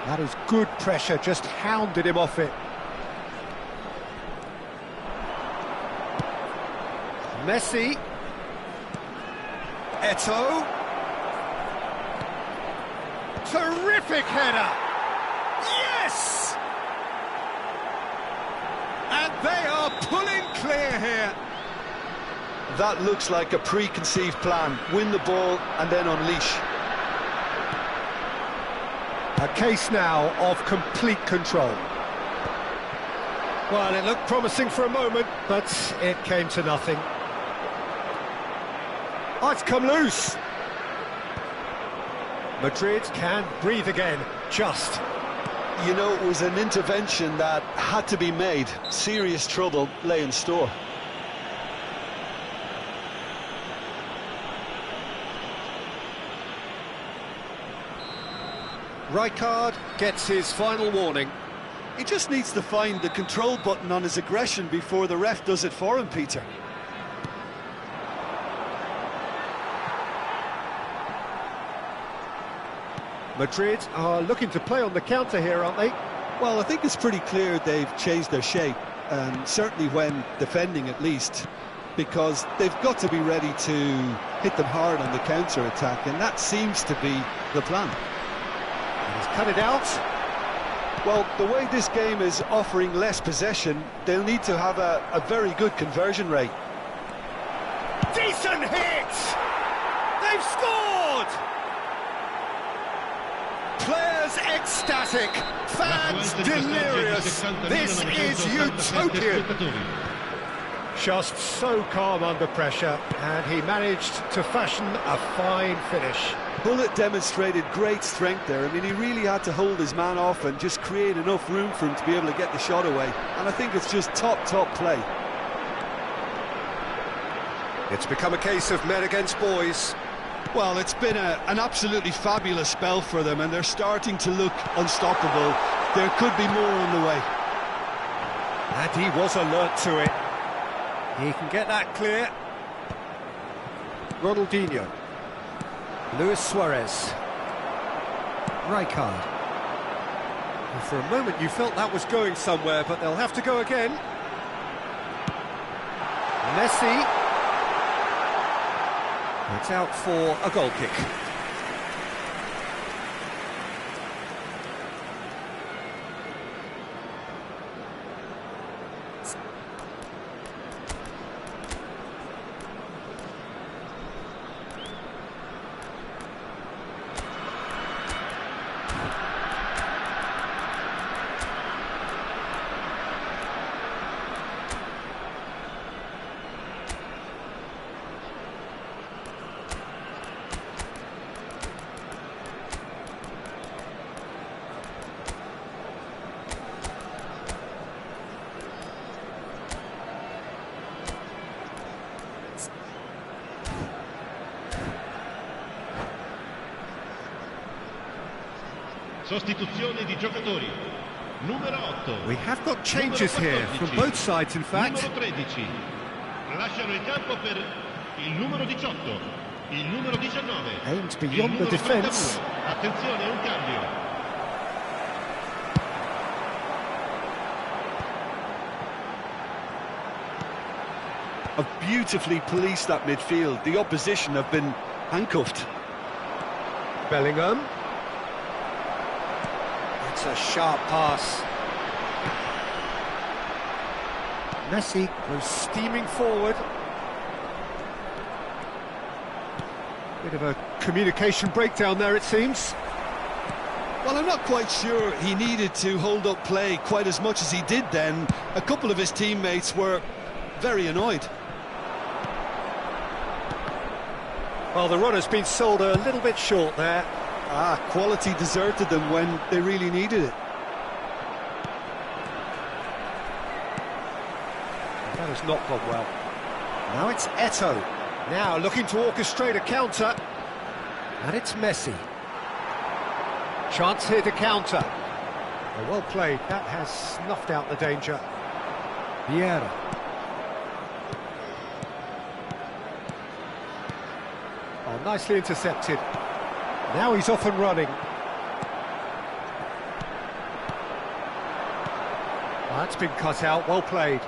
That is good pressure, just hounded him off it. Messi. Eto'o. Terrific header! Yes! And they are pulling clear here. That looks like a preconceived plan. Win the ball and then unleash. A case now of complete control. Well, it looked promising for a moment, but it came to nothing. Oh, it's come loose. Madrid can breathe again, just. You know, it was an intervention that had to be made. Serious trouble lay in store. Rijkaard gets his final warning. He just needs to find the control button on his aggression before the ref does it for him, Peter. Madrid are looking to play on the counter here, aren't they? Well, I think it's pretty clear they've changed their shape, certainly when defending at least, because they've got to be ready to hit them hard on the counter-attack, and that seems to be the plan. He's cut it out. Well, the way this game is offering less possession, they'll need to have a very good conversion rate. Decent hit! They've scored! Players ecstatic, fans delirious. This is utopian. Just so calm under pressure, and he managed to fashion a fine finish. Bullet demonstrated great strength there. I mean, he really had to hold his man off and just create enough room for him to be able to get the shot away. And I think it's just top play. It's become a case of men against boys. Well, it's been an absolutely fabulous spell for them, and they're starting to look unstoppable. There could be more on the way. And he was alert to it. He can get that clear. Ronaldinho. Luis Suarez. Rijkaard. And for a moment you felt that was going somewhere, but they'll have to go again. Messi. It's out for a goal kick. Sostituzione di giocatori. Numero 8. We have got changes here from both sides, in fact. Numero 13. Lasciano il campo per il numero 18, il numero 19. Aimed beyond the defence. Attenzione, un cambio. Have beautifully policed that midfield. The opposition have been handcuffed. Bellingham. It's a sharp pass. Messi goes steaming forward. Bit of a communication breakdown there, it seems. Well, I'm not quite sure he needed to hold up play quite as much as he did then. A couple of his teammates were very annoyed. Well, the run has been sold a little bit short there. Quality deserted them when they really needed it. That has not gone well. Now it's Eto'o. Now looking to orchestrate a counter. And it's Messi. Chance here to counter. Oh, well played. That has snuffed out the danger. Vieira. Oh, nicely intercepted. Now he's off and running. Oh, that's been cut out. Well played.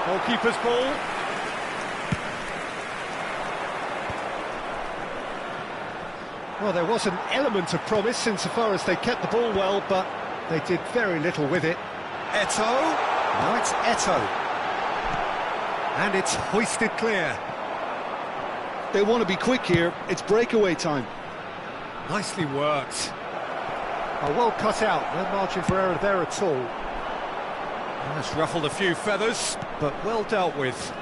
Goalkeeper's ball. Well, there was an element of promise insofar as they kept the ball well, but they did very little with it. Eto'o. Now it's Eto'o. And it's hoisted clear. They want to be quick here. It's breakaway time. Nicely worked. Oh, well cut out. No margin for error there at all. That's ruffled a few feathers, but well dealt with.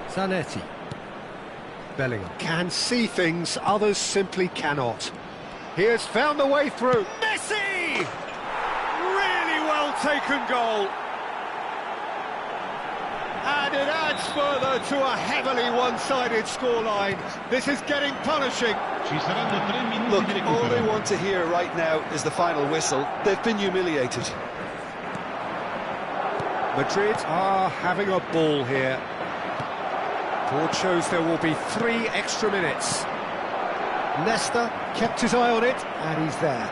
Zanetti. Bellingham can see things others simply cannot. He has found the way through. Messi! Really well taken goal. And it adds further to a heavily one-sided scoreline. This is getting punishing. Ci saranno 3 minuti Look, di all they recupero. want to hear right now is the final whistle. They've been humiliated. Madrid are having a ball here. Board shows there will be 3 extra minutes. Nesta kept his eye on it, and he's there.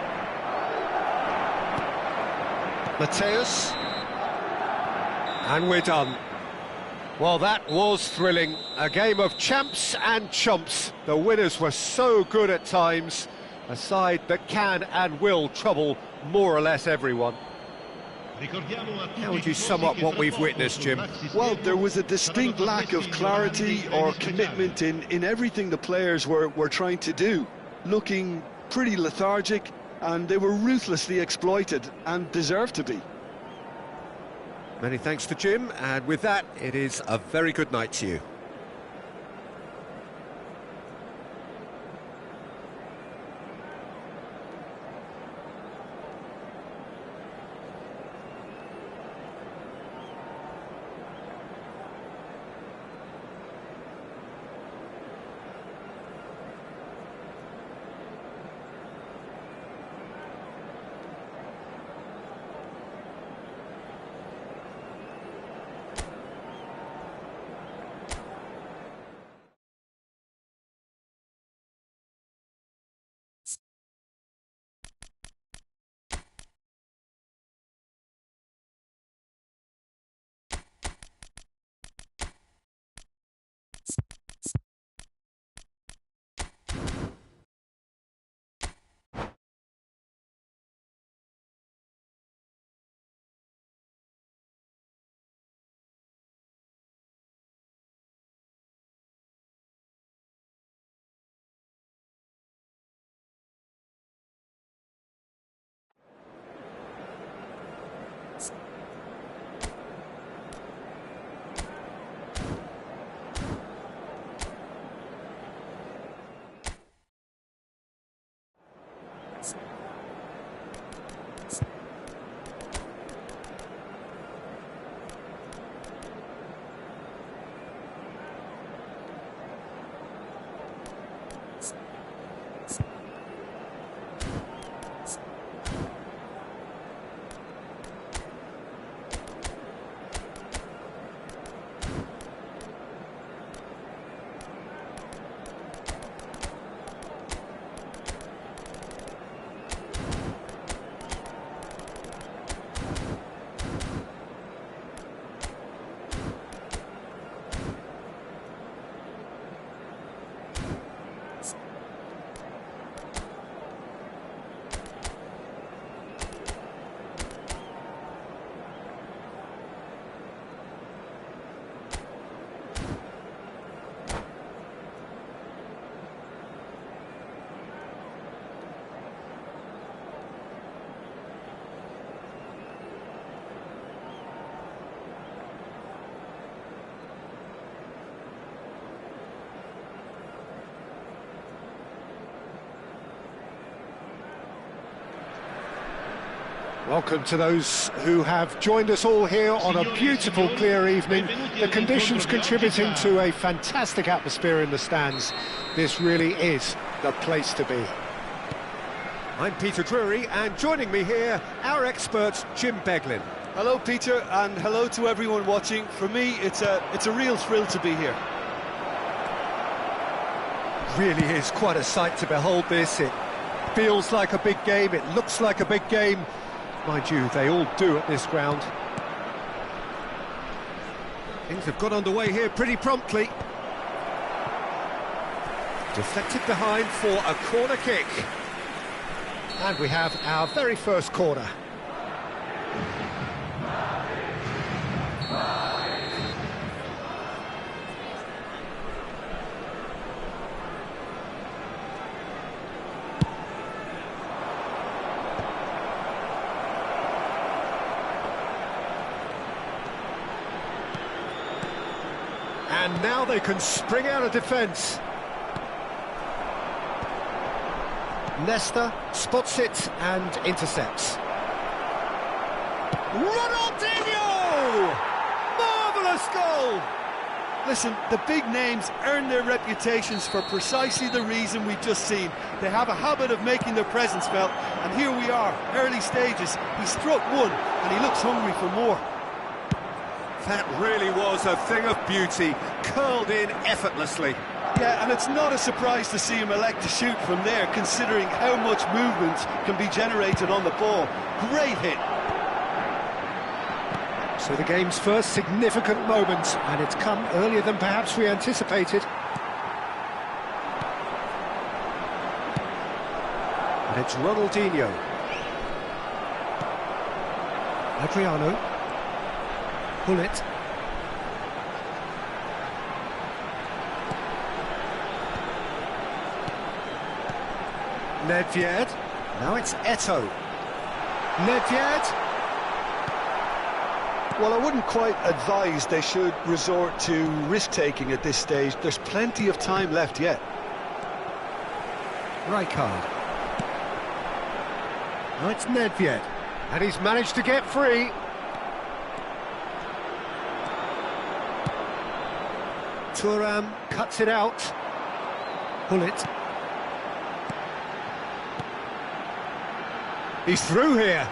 Mateus. And we're done. Well, that was thrilling. A game of champs and chumps. The winners were so good at times. A side that can and will trouble more or less everyone. How would you sum up what we've witnessed, Jim? Well, there was a distinct lack of clarity or commitment in everything the players were trying to do. Looking pretty lethargic, and they were ruthlessly exploited and deserved to be. Many thanks to Jim, and with that, it is a very good night to you. Welcome to those who have joined us all here on a beautiful, clear evening. The conditions contributing to a fantastic atmosphere in the stands. This really is the place to be. I'm Peter Drury, and joining me here, our expert, Jim Beglin. Hello, Peter, and hello to everyone watching. For me, it's a real thrill to be here. Really is quite a sight to behold this. It feels like a big game, it looks like a big game. Mind you, they all do at this ground. Things have got underway here pretty promptly. Deflected behind for a corner kick. And we have our very first corner. And now they can spring out of defence. Leicester spots it and intercepts. Ronaldinho! Marvellous goal! Listen, the big names earn their reputations for precisely the reason we've just seen. They have a habit of making their presence felt, and here we are, early stages. He struck one, and he looks hungry for more. That really was a thing of beauty, curled in effortlessly. Yeah, and it's not a surprise to see him elect to shoot from there, considering how much movement can be generated on the ball. Great hit. So the game's first significant moment, and it's come earlier than perhaps we anticipated. And it's Ronaldinho. Adriano. Pull it. Nedved. Now it's Eto'o. Nedved. Well, I wouldn't quite advise they should resort to risk-taking at this stage. There's plenty of time left yet. Rijkaard. Now it's Nedved. And he's managed to get free. Thuram cuts it out. Pull it. He's through here.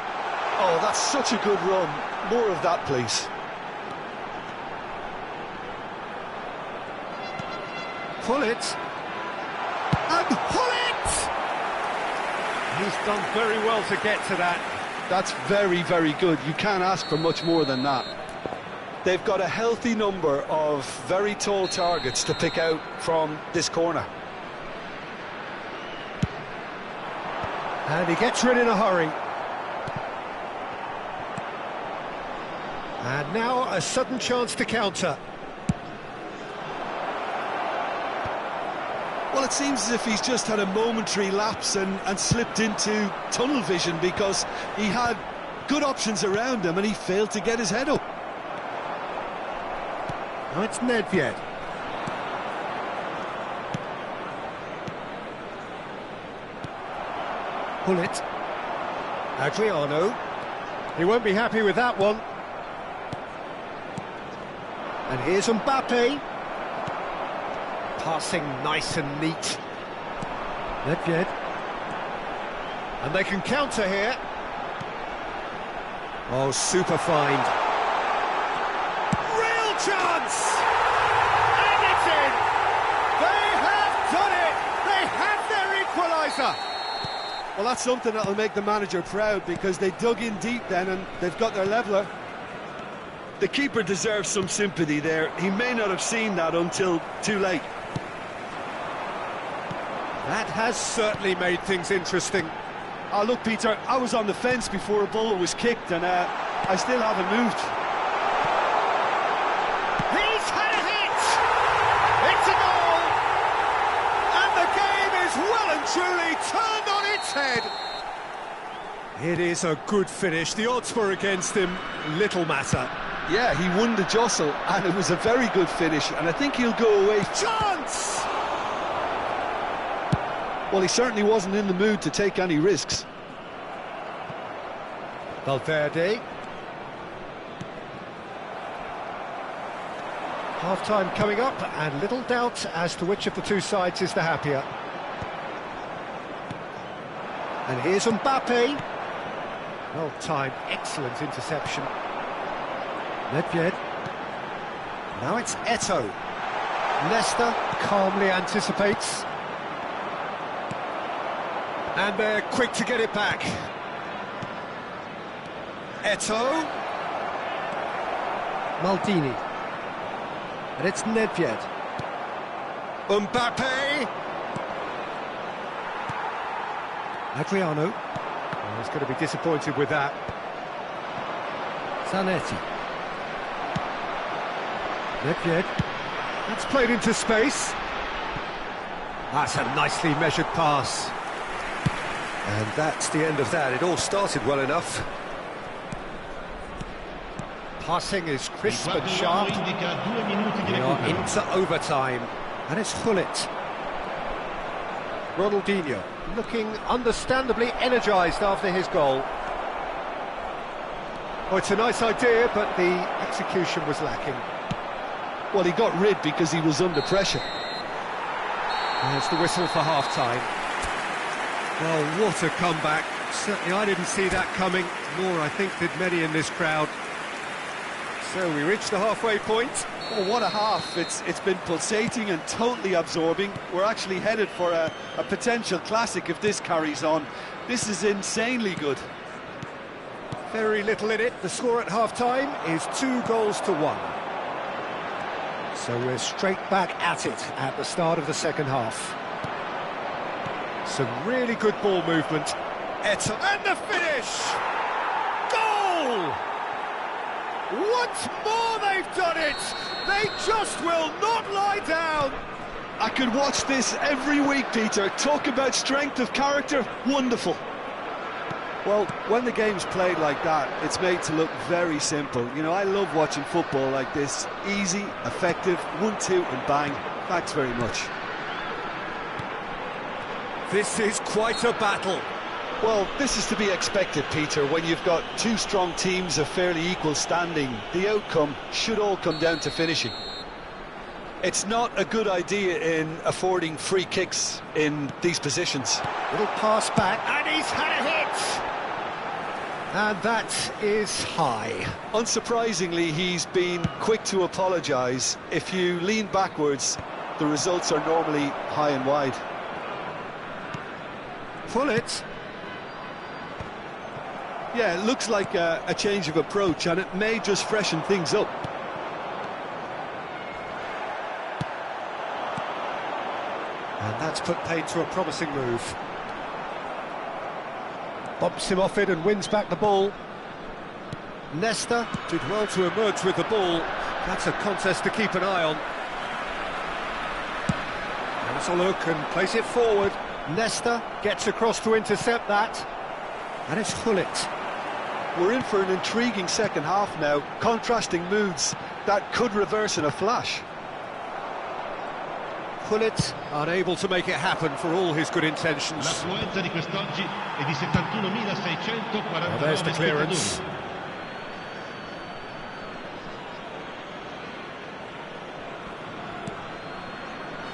Oh, that's such a good run. More of that, please. Pull it. And pull it! He's done very well to get to that. That's very, very good. You can't ask for much more than that. They've got a healthy number of very tall targets to pick out from this corner. And he gets rid in a hurry. And now a sudden chance to counter. Well, it seems as if he's just had a momentary lapse and slipped into tunnel vision, because he had good options around him and he failed to get his head up. Now it's Nedved. Pull it. Adriano. He won't be happy with that one. And here's Mbappe. Passing nice and neat. Nedved. And they can counter here. Oh, super find. Real chance! And it's in! They have done it! They have their equaliser! Well, that's something that'll make the manager proud, because they dug in deep then and they've got their leveller. The keeper deserves some sympathy there. He may not have seen that until too late. That has certainly made things interesting. Oh, look, Peter, I was on the fence before a ball was kicked, and I still haven't moved. He's had a hit! It's a goal! And the game is well and truly turned on its head. It is a good finish. The odds were against him. Little matter. Yeah, he won the jostle, and it was a very good finish, and I think he'll go away. Chance! Well, he certainly wasn't in the mood to take any risks. Valverde. Half-time coming up, and little doubt as to which of the two sides is the happier. And here's Mbappe. Well timed, excellent interception. Nedved. Now it's Eto'o. Nesta calmly anticipates. And they're quick to get it back. Eto'o. Maldini. And it's Nedved. Mbappe. Adriano. Oh, he's going to be disappointed with that. Zanetti. Nedved. That's played into space. That's a nicely measured pass. And that's the end of that. It all started well enough. Passing is crisp and sharp. We are into overtime. And it's Gullit. Ronaldinho looking understandably energised after his goal. Oh, it's a nice idea, but the execution was lacking. Well, he got rid because he was under pressure. There's the whistle for half-time. Well, what a comeback. Certainly I didn't see that coming, nor I think did many in this crowd. So we reached the halfway point. Oh, what a half. It's been pulsating and totally absorbing. We're actually headed for a potential classic if this carries on. This is insanely good. Very little in it. The score at half-time is 2-1. So we're straight back at it at the start of the second half. Some really good ball movement. Eto'o, and the finish! Goal! Once more they've done it! They just will not lie down! I could watch this every week, Peter. Talk about strength of character, wonderful. Well, when the game's played like that, it's made to look very simple. You know, I love watching football like this. Easy, effective, 1-2 and bang. Thanks very much. This is quite a battle. Well, this is to be expected, Peter, when you've got two strong teams of fairly equal standing. The outcome should all come down to finishing. It's not a good idea in affording free kicks in these positions. Little pass back, and he's had a hit! And that is high. Unsurprisingly, he's been quick to apologise. If you lean backwards, the results are normally high and wide. Gullit. Yeah, it looks like a change of approach, and it may just freshen things up. And that's put paid to a promising move. Bumps him off it and wins back the ball. Nesta did well to emerge with the ball. That's a contest to keep an eye on. Has a look and place it forward. Nesta gets across to intercept that. And it's Gullit. We're in for an intriguing second half now. Contrasting moods that could reverse in a flash. Gullit unable to make it happen for all his good intentions. L'affluenza di quest'oggi è di 71.649 There's the clearance. spettatori.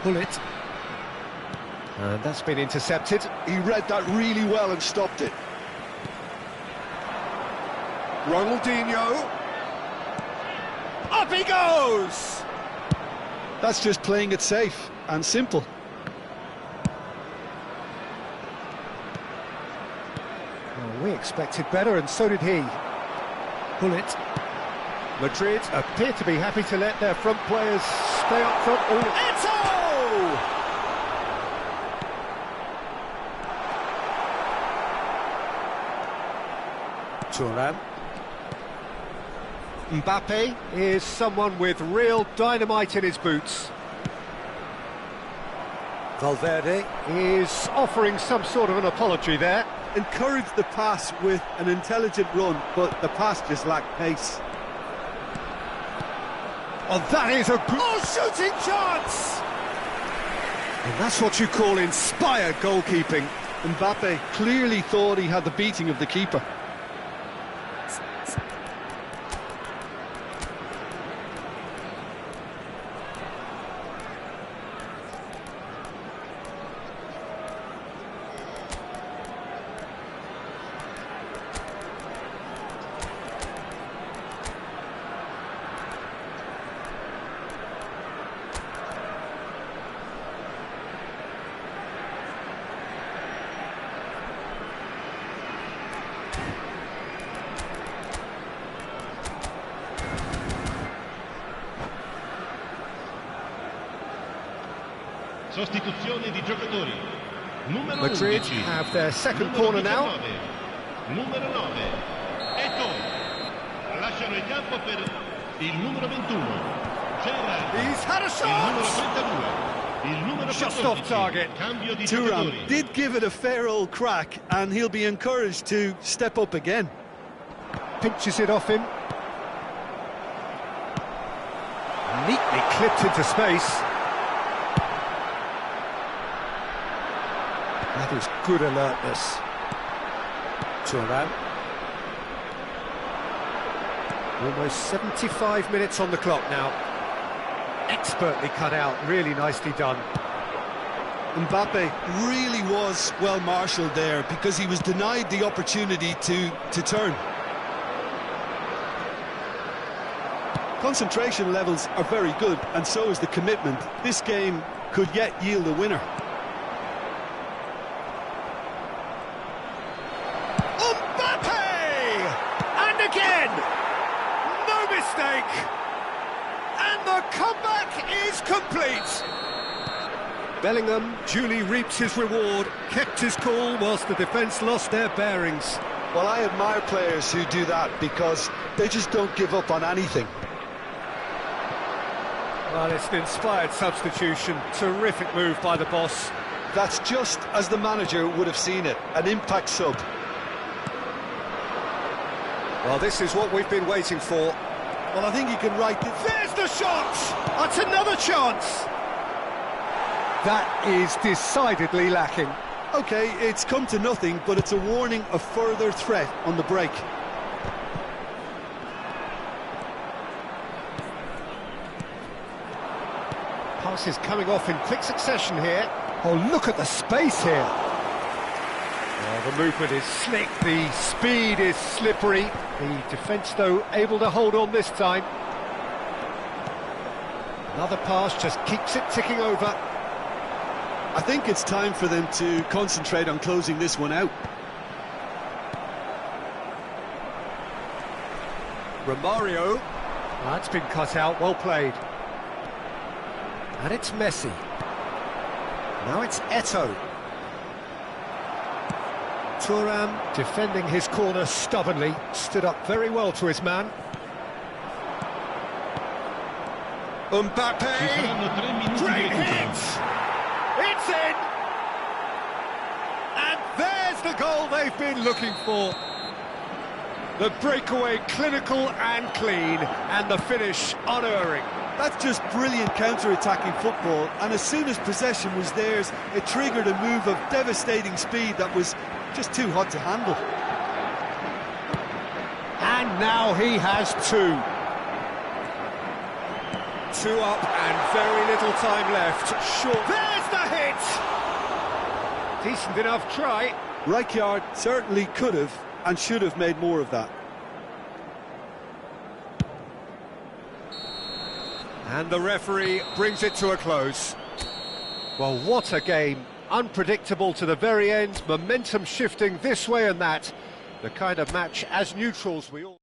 Gullit. And that's been intercepted. He read that really well and stopped it. Ronaldinho. Up he goes! That's just playing it safe and simple. Well, we expected better, and so did he. Gullit. Madrid appear to be happy to let their front players stay up front. Eto'o! Thuram. Mbappe is someone with real dynamite in his boots. Valverde is offering some sort of an apology there. Encouraged the pass with an intelligent run, but the pass just lacked pace. Oh, that is a good shooting chance! And that's what you call inspired goalkeeping. Mbappe clearly thought he had the beating of the keeper. Sostituzione di giocatori. Numero Madrid 11. have their second Numero corner now. 19. Numero 9. Eto. Lasciano il campo per il numero 21. Gerrard. He's had a Il shot! numero 32. Il numero Just 14. off target. Cambio di Thuram giocatori. did give it a fair old crack, and he'll be encouraged to step up again. Pinches it off him. Neatly clipped into space. That is good alertness. Thuram. Almost 75 minutes on the clock now. Expertly cut out, really nicely done. Mbappe really was well marshalled there because he was denied the opportunity to turn. Concentration levels are very good, and so is the commitment. This game could yet yield a winner. Mbappe! And again! No mistake! And the comeback is complete! Bellingham duly reaps his reward, kept his cool whilst the defence lost their bearings. Well, I admire players who do that because they just don't give up on anything. Well, it's an inspired substitution. Terrific move by the boss. That's just as the manager would have seen it, an impact sub. Well, this is what we've been waiting for. Well, I think he can write this. There's the shot! That's another chance! That is decidedly lacking. Okay, it's come to nothing, but it's a warning of further threat on the break. Passes coming off in quick succession here. Oh, look at the space here. Well, the movement is slick, the speed is slippery. The defence, though, able to hold on this time. Another pass just keeps it ticking over. I think it's time for them to concentrate on closing this one out. Romario. That's been cut out, well played. And it's Messi. Now it's Eto'o. Thuram defending his corner stubbornly, stood up very well to his man. Ci Mbappe! saranno 3 minuti di Great recupero. hit! It's in! And there's the goal they've been looking for. The breakaway clinical and clean, and the finish unerring. That's just brilliant counter-attacking football, and as soon as possession was theirs, it triggered a move of devastating speed that was just too hot to handle. And now he has two. Two up and very little time left. Short. There's the hit! Decent enough try. Rijkaard certainly could have and should have made more of that. And the referee brings it to a close. Well, what a game. Unpredictable to the very end, momentum shifting this way and that. The kind of match, as neutrals, we all...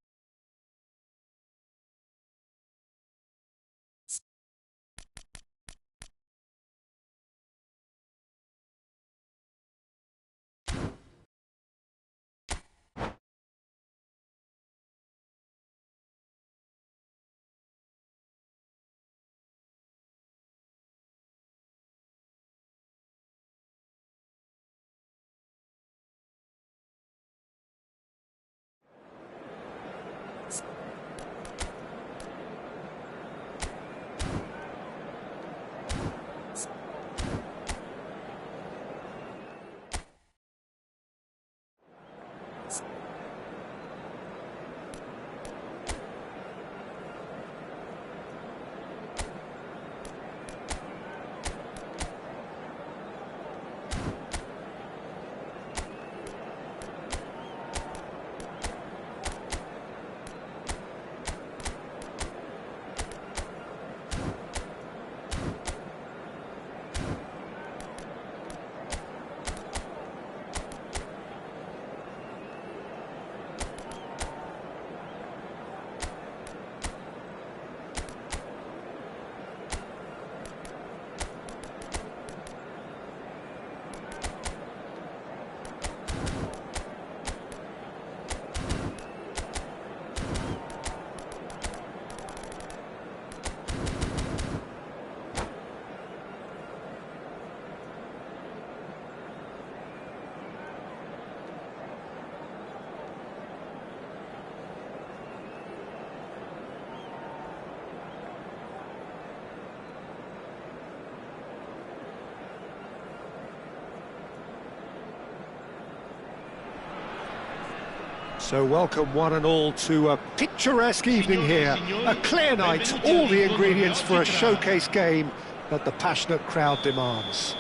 So welcome one and all to a picturesque evening here. A clear night, all the ingredients for a showcase game that the passionate crowd demands.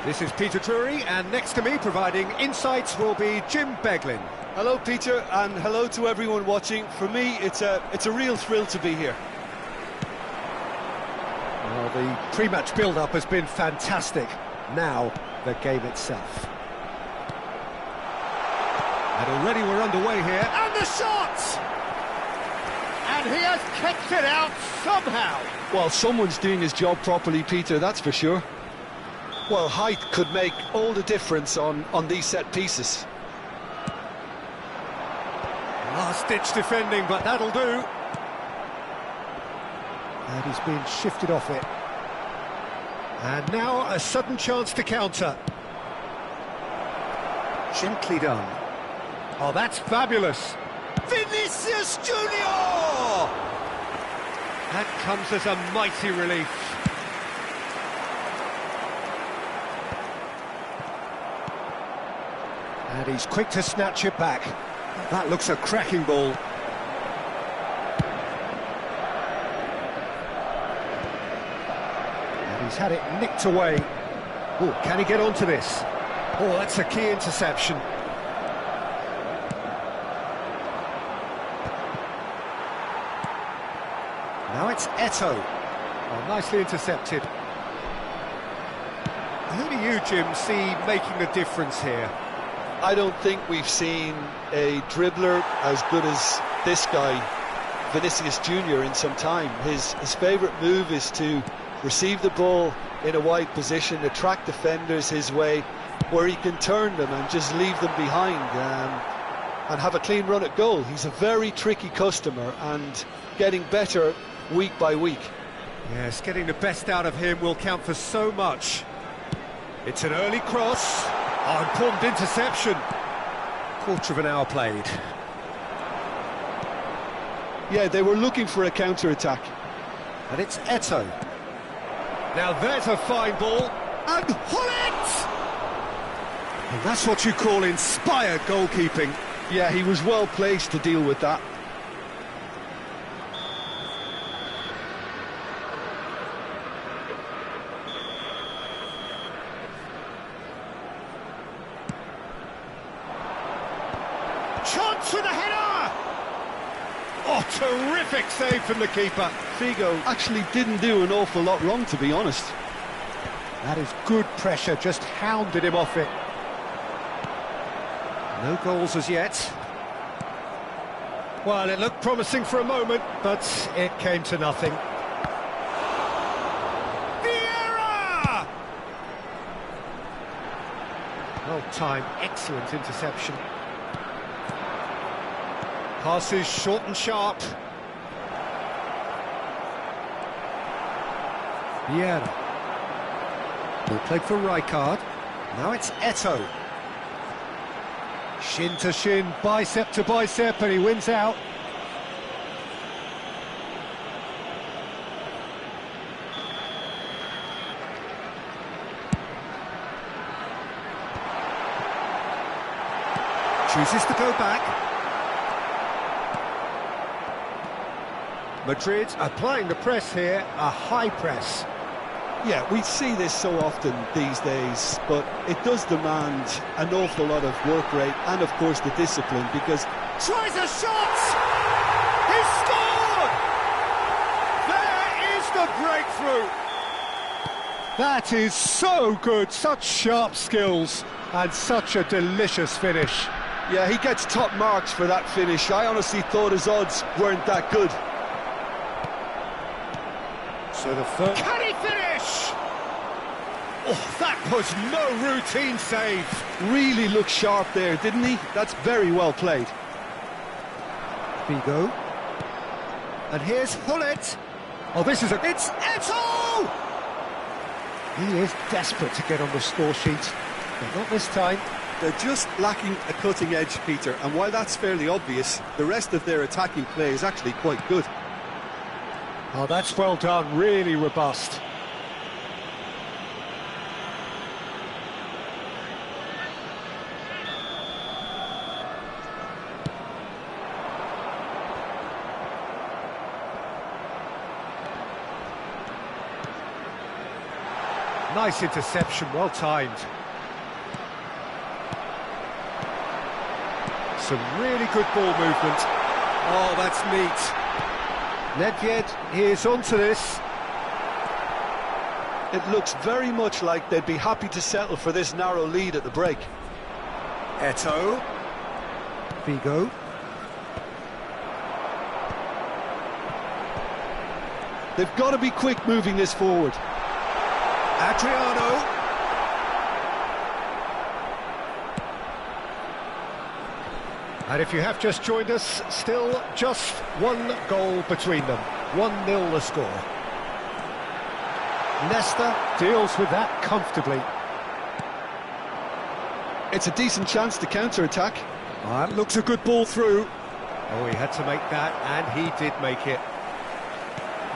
This is Peter Drury, and next to me providing insights will be Jim Beglin. Hello Peter, and hello to everyone watching. For me, it's a real thrill to be here. Well, the pre-match build-up has been fantastic. Now, the game itself. And already we're underway here. And the shot! And he has kicked it out somehow. Well, someone's doing his job properly, Peter, that's for sure. Well, height could make all the difference on these set pieces. Last-ditch defending, but that'll do. And he's been shifted off it. And now a sudden chance to counter. Gently done. Oh, that's fabulous. Vinicius Junior! That comes as a mighty relief. And he's quick to snatch it back. That looks a cracking ball. And he's had it nicked away. Oh, can he get onto this? Oh, that's a key interception. Now it's Eto'o. Oh, nicely intercepted. Who do you, Jim, see making the difference here? I don't think we've seen a dribbler as good as this guy, Vinicius Junior, in some time. His favourite move is to receive the ball in a wide position, attract defenders his way, where he can turn them and just leave them behind and have a clean run at goal. He's a very tricky customer and getting better week by week. Yes, getting the best out of him will count for so much. It's an early cross. Oh, important interception. Quarter of an hour played. Yeah, they were looking for a counter-attack. And it's Eto'o. Now there's a fine ball. And Hullet! And that's what you call inspired goalkeeping. Yeah, he was well placed to deal with that. Chance for the header! Oh, terrific save from the keeper. Figo actually didn't do an awful lot wrong, to be honest. That is good pressure, just hounded him off it. No goals as yet. Well, it looked promising for a moment, but it came to nothing. Vieira! Well timed, excellent interception. Passes short and sharp. Vieira. Ball played for Rijkaard. Now it's Eto'o. Shin to shin, bicep to bicep, and he wins out. Chooses to go back. Madrid applying the press here, a high press. Yeah, we see this so often these days, but it does demand an awful lot of work rate and, of course, the discipline, because... Tries a shot! He scored! There is the breakthrough! That is so good, such sharp skills, and such a delicious finish. Yeah, he gets top marks for that finish. I honestly thought his odds weren't that good. So the first... Can he finish? Oh, that was no routine save. Really looked sharp there, didn't he? That's very well played. Figo. And here's Hullet. Oh, this is a... It's Eto'o! He is desperate to get on the score sheet, but not this time. They're just lacking a cutting edge, Peter, and while that's fairly obvious, the rest of their attacking play is actually quite good. Oh, that's well done, really robust. Nice interception, well timed. Some really good ball movement. Oh, that's neat. Nedved is onto this. It looks very much like they'd be happy to settle for this narrow lead at the break. Eto'o. Figo. They've got to be quick moving this forward. Adriano. And if you have just joined us, still just one goal between them. 1-0 the score. Nesta deals with that comfortably. It's a decent chance to counter-attack. That looks a good ball through. Oh, he had to make that, and he did make it.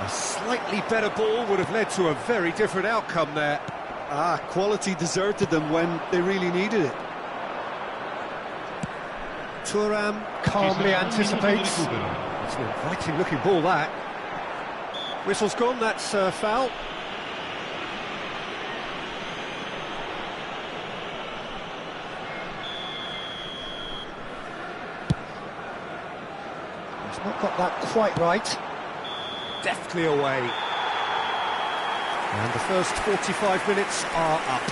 A slightly better ball would have led to a very different outcome there. Quality deserted them when they really needed it. Thuram calmly anticipates. It's an inviting looking ball, that. Whistle's gone, that's foul. He's not got that quite right. Deftly away. And the first 45 minutes are up.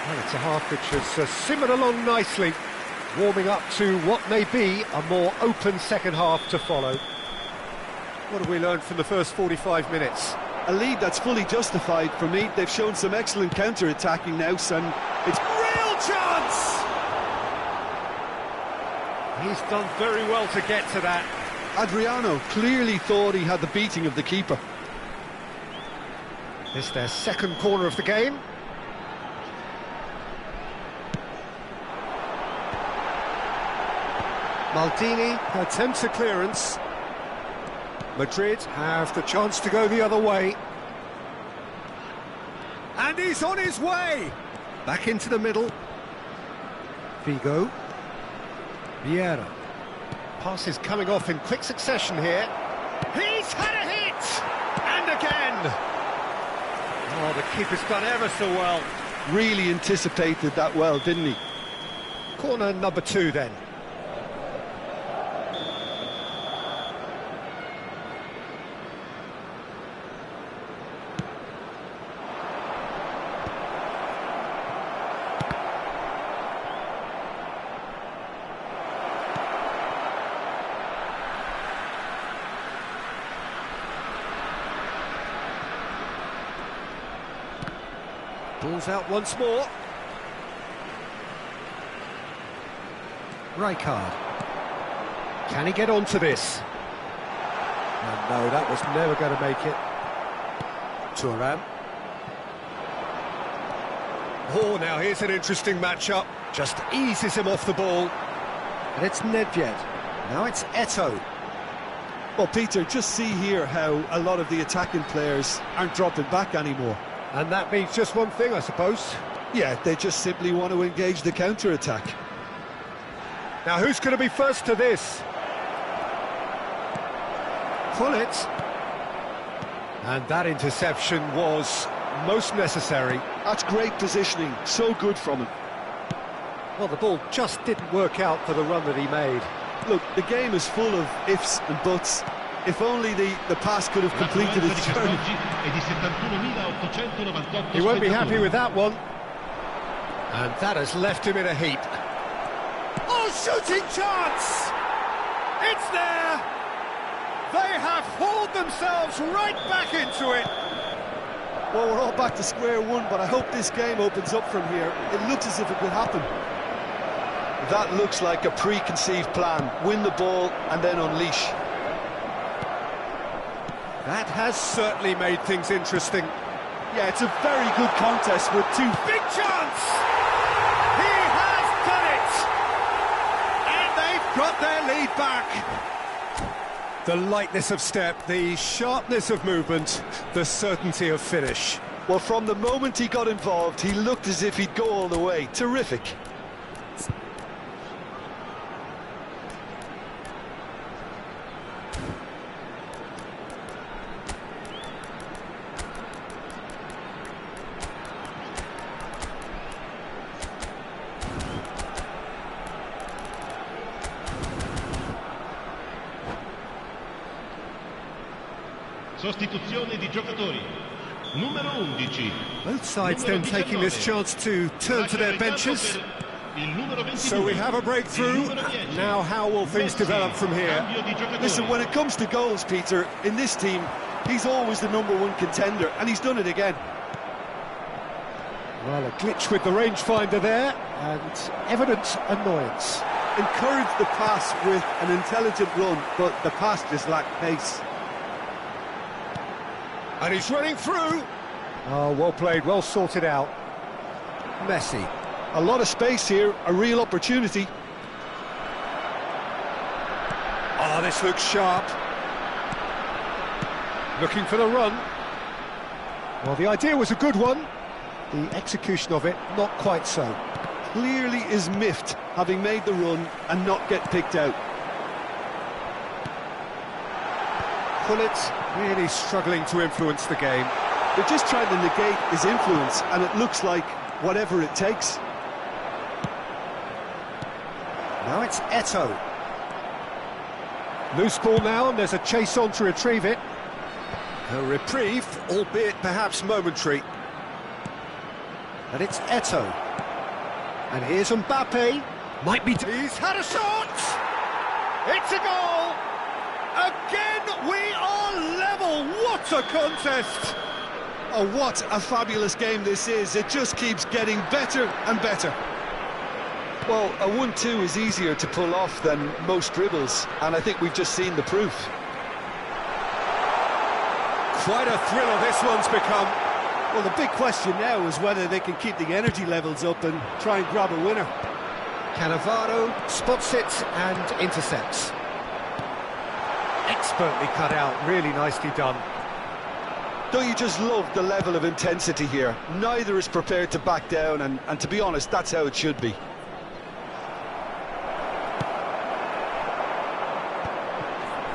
And it's a half which has simmered along nicely, warming up to what may be a more open second half to follow. What have we learned from the first 45 minutes? A lead that's fully justified for me. They've shown some excellent counter-attacking now, son. It's real chance! He's done very well to get to that. Adriano clearly thought he had the beating of the keeper. It's their second corner of the game. Maldini attempts a clearance. Madrid have the chance to go the other way. And he's on his way! Back into the middle. Figo. Vieira. Passes coming off in quick succession here. He's had a hit! And again! Oh, the keeper's done ever so well. Really anticipated that well, didn't he? Corner number 2 then. Ball's out once more. Rijkaard. Can he get onto this? And no, that was never going to make it. Thuram. Oh, now here's an interesting matchup. Just eases him off the ball. And it's Nedved. Now it's Eto'o. Well, Peter, just see here how a lot of the attacking players aren't dropping back anymore. And that means just one thing, I suppose. Yeah, they just simply want to engage the counter-attack. Now, who's going to be first to this? Pull it. And that interception was most necessary. That's great positioning, so good from him. Well, the ball just didn't work out for the run that he made. Look, the game is full of ifs and buts. If only the pass could have completed its journey. He won't be happy with that one. And that has left him in a heap. Oh, shooting chance! It's there! They have hauled themselves right back into it. Well, we're all back to square one, but I hope this game opens up from here. It looks as if it could happen. That looks like a preconceived plan. Win the ball and then unleash. That has certainly made things interesting. Yeah, it's a very good contest with two... Big chance! He has done it! And they've got their lead back. The lightness of step, the sharpness of movement, the certainty of finish. Well, from the moment he got involved, he looked as if he'd go all the way. Terrific. Sostituzione di giocatori. Numero 11. Both sides then taking this chance to turn to their benches. So we have a breakthrough. Now how will things develop from here? Listen, when it comes to goals, Peter, in this team, he's always the #1 contender, and he's done it again. Well, a glitch with the rangefinder there, and evident annoyance. Encouraged the pass with an intelligent run, but the pass just lacked pace. And he's running through. Oh, well played, well sorted out. Messi. A lot of space here, a real opportunity. Oh, this looks sharp. Looking for the run. Well, the idea was a good one. The execution of it, not quite so. Clearly is miffed, having made the run and not get picked out. Pullet really struggling to influence the game. They're just trying to negate his influence, and it looks like whatever it takes. Now it's Eto'o. Loose ball now, and there's a chase on to retrieve it. A reprieve, albeit perhaps momentary. And it's Eto'o. And here's Mbappe. Might be... He's had a shot! It's a goal! Again, we are level! What a contest! Oh, what a fabulous game this is. It just keeps getting better and better. Well, a 1-2 is easier to pull off than most dribbles, and I think we've just seen the proof. Quite a thriller this one's become. Well, the big question now is whether they can keep the energy levels up and try and grab a winner. Cannavaro spots it and intercepts. Expertly cut out, really nicely done. Don't you just love the level of intensity here? Neither is prepared to back down, and to be honest, that's how it should be.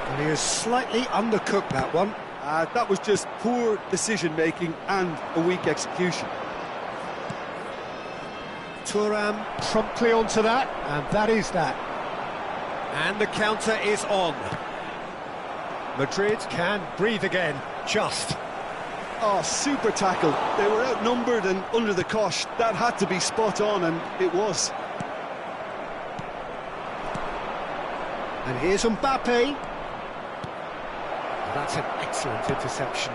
And he has slightly undercooked that one. That was just poor decision-making and a weak execution. Thuram promptly onto that, and that is that. And the counter is on. Madrid can breathe again, just. Oh, super tackle. They were outnumbered and under the cosh. That had to be spot on, and it was. And here's Mbappe. That's an excellent interception.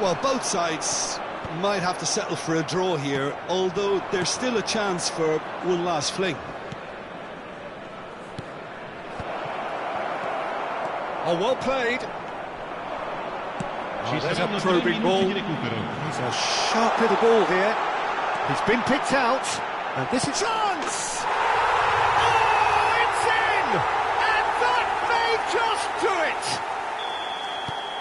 Well, both sides might have to settle for a draw here, although there's still a chance for one last fling. Oh, well played. Oh, there's a probing ball. He's a sharp little ball here. He's been picked out, and this is... Chance! Oh, it's in! And that may just do it!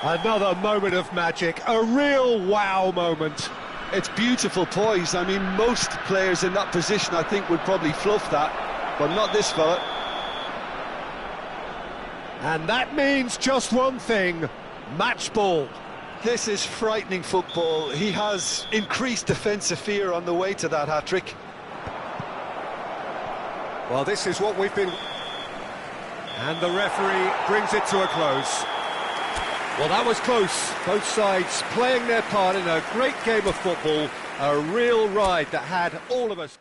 Another moment of magic, a real wow moment. It's beautiful poise. I mean, most players in that position, I think, would probably fluff that, but not this fella. And that means just one thing, match ball. This is frightening football. He has increased defensive fear on the way to that hat-trick. Well, this is what we've been... And the referee brings it to a close. Well, that was close. Both sides playing their part in a great game of football. A real ride that had all of us...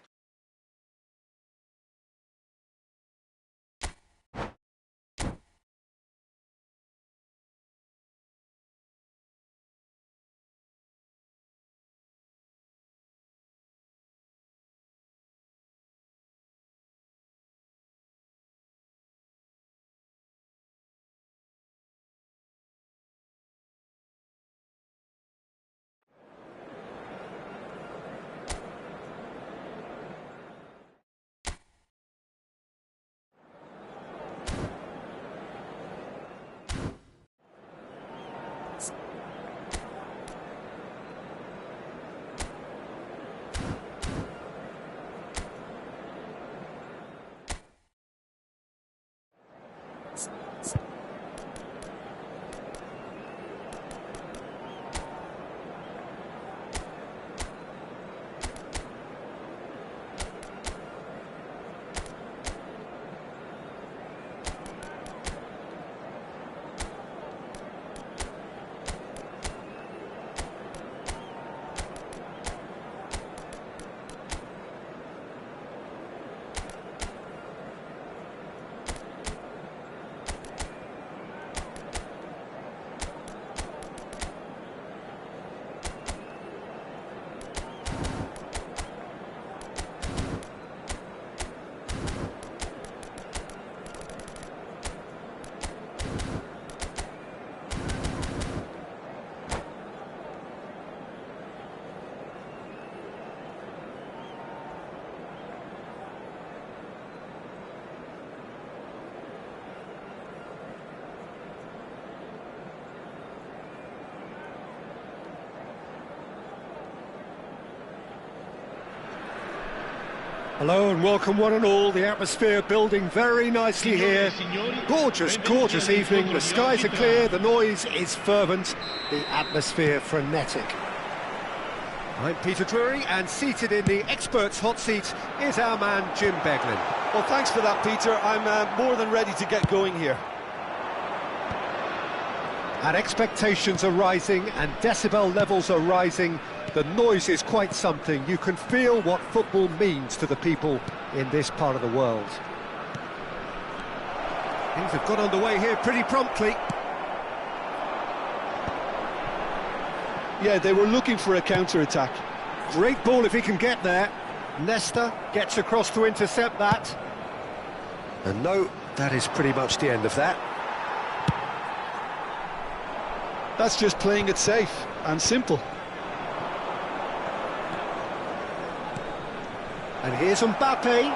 Hello and welcome one and all. The atmosphere building very nicely here. Gorgeous, gorgeous evening. The skies are clear, the noise is fervent, the atmosphere frenetic. I'm Peter Drury, and seated in the experts' hot seat is our man Jim Beglin. Well, thanks for that, Peter. I'm more than ready to get going here. And expectations are rising and decibel levels are rising. The noise is quite something. You can feel what football means to the people in this part of the world. Things have got underway here pretty promptly. Yeah, they were looking for a counter-attack. Great ball if he can get there. Nesta gets across to intercept that. And no, that is pretty much the end of that. That's just playing it safe and simple. And here's Mbappe.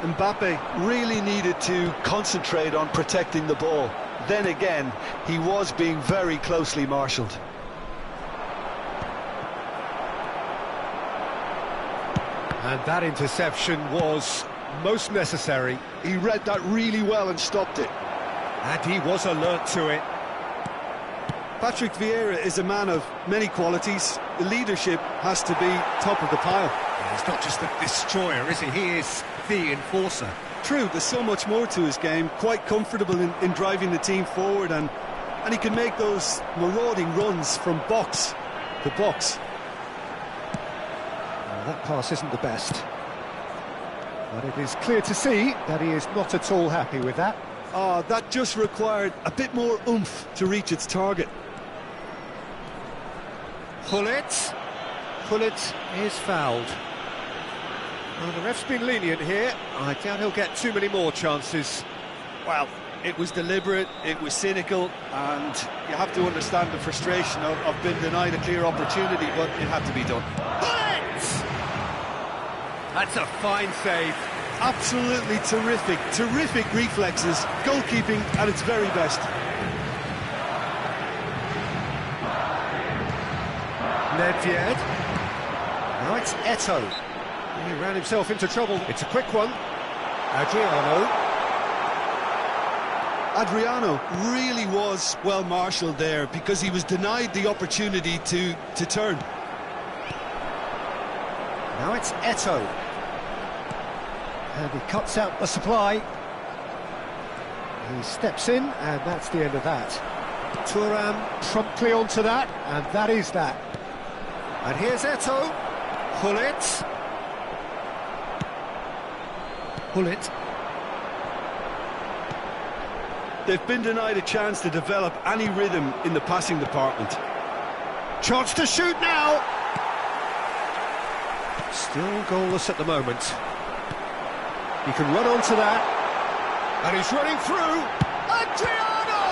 Mbappe really needed to concentrate on protecting the ball. Then again, he was being very closely marshalled. And that interception was most necessary. He read that really well and stopped it. And he was alert to it. Patrick Vieira is a man of many qualities. The leadership has to be top of the pile. Yeah, he's not just the destroyer, is he? He is the enforcer. True, there's so much more to his game. Quite comfortable in driving the team forward, and he can make those marauding runs from box to box. Well, that pass isn't the best. But it is clear to see that he is not at all happy with that. That just required a bit more oomph to reach its target. Pullet is fouled. Well, the ref's been lenient here. I doubt he'll get too many more chances. Well, it was deliberate, it was cynical, and you have to understand the frustration of being denied a clear opportunity, but it had to be done. Pullet! That's a fine save. Absolutely terrific reflexes, goalkeeping at its very best. Nedved. Now it's Eto'o. He ran himself into trouble. It's a quick one. Adriano really was well marshalled there because he was denied the opportunity to turn. Now it's Eto'o. And he cuts out the supply. He steps in, and that's the end of that. Thuram promptly onto that, and that is that. And here's Eto'o. Pullet. They've been denied a chance to develop any rhythm in the passing department. Chance to shoot now. Still goalless at the moment. He can run onto that. And he's running through. Adriano!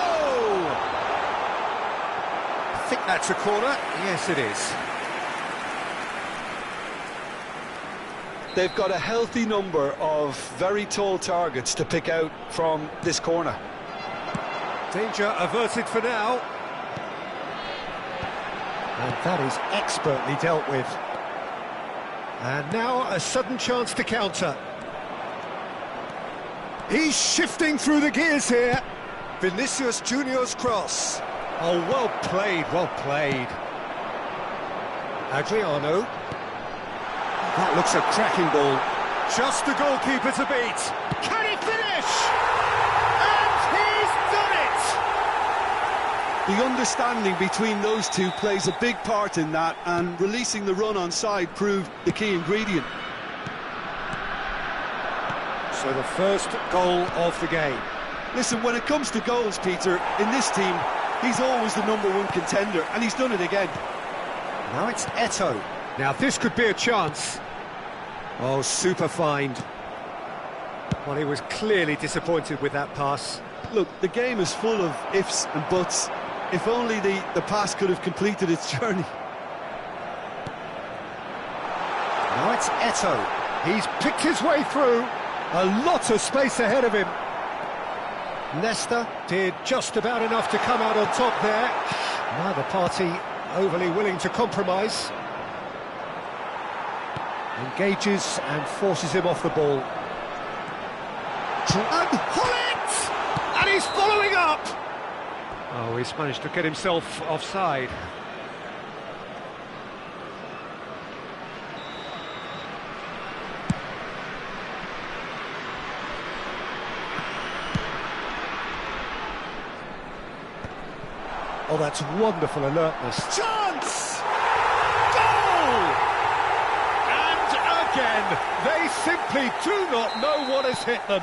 I think that's a corner. Yes, it is. They've got a healthy number of very tall targets to pick out from this corner. Danger averted for now. And that is expertly dealt with. And now a sudden chance to counter. He's shifting through the gears here. Vinicius Junior's cross. Oh, well played, well played. Adriano. That looks a cracking ball. Just the goalkeeper to beat. Can he finish? And he's done it! The understanding between those two plays a big part in that, and releasing the run on side proved the key ingredient. So the first goal of the game. Listen, when it comes to goals, Peter, in this team, he's always the #1 contender, and he's done it again. Now it's Eto'o. Now this could be a chance. Oh, super find. Well, he was clearly disappointed with that pass. Look, the game is full of ifs and buts. If only the pass could have completed its journey. Now it's Eto'o. He's picked his way through. A lot of space ahead of him. Nesta did just about enough to come out on top there. Neither party overly willing to compromise. Engages and forces him off the ball. And Hullet! And he's following up! Oh, he's managed to get himself offside. Oh, that's wonderful alertness. Chance! Goal! And again, they simply do not know what has hit them.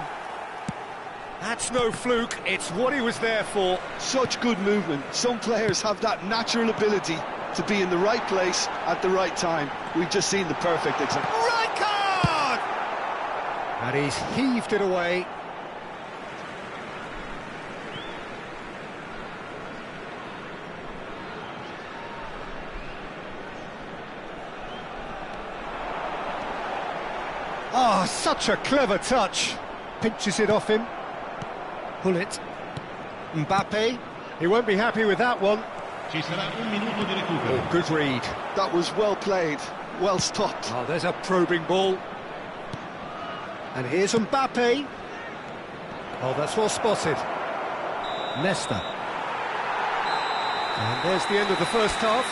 That's no fluke, it's what he was there for. Such good movement. Some players have that natural ability to be in the right place at the right time. We've just seen the perfect example. Right card! And he's heaved it away. Ah, such a clever touch. Pinches it off him. Hullet. Mbappe. He won't be happy with that one. Ci sarà un minuto di recupero. Oh, good read. That was well played, well stopped. Oh, there's a probing ball. And here's Mbappe. Oh, that's well spotted. Nesta. And there's the end of the first half.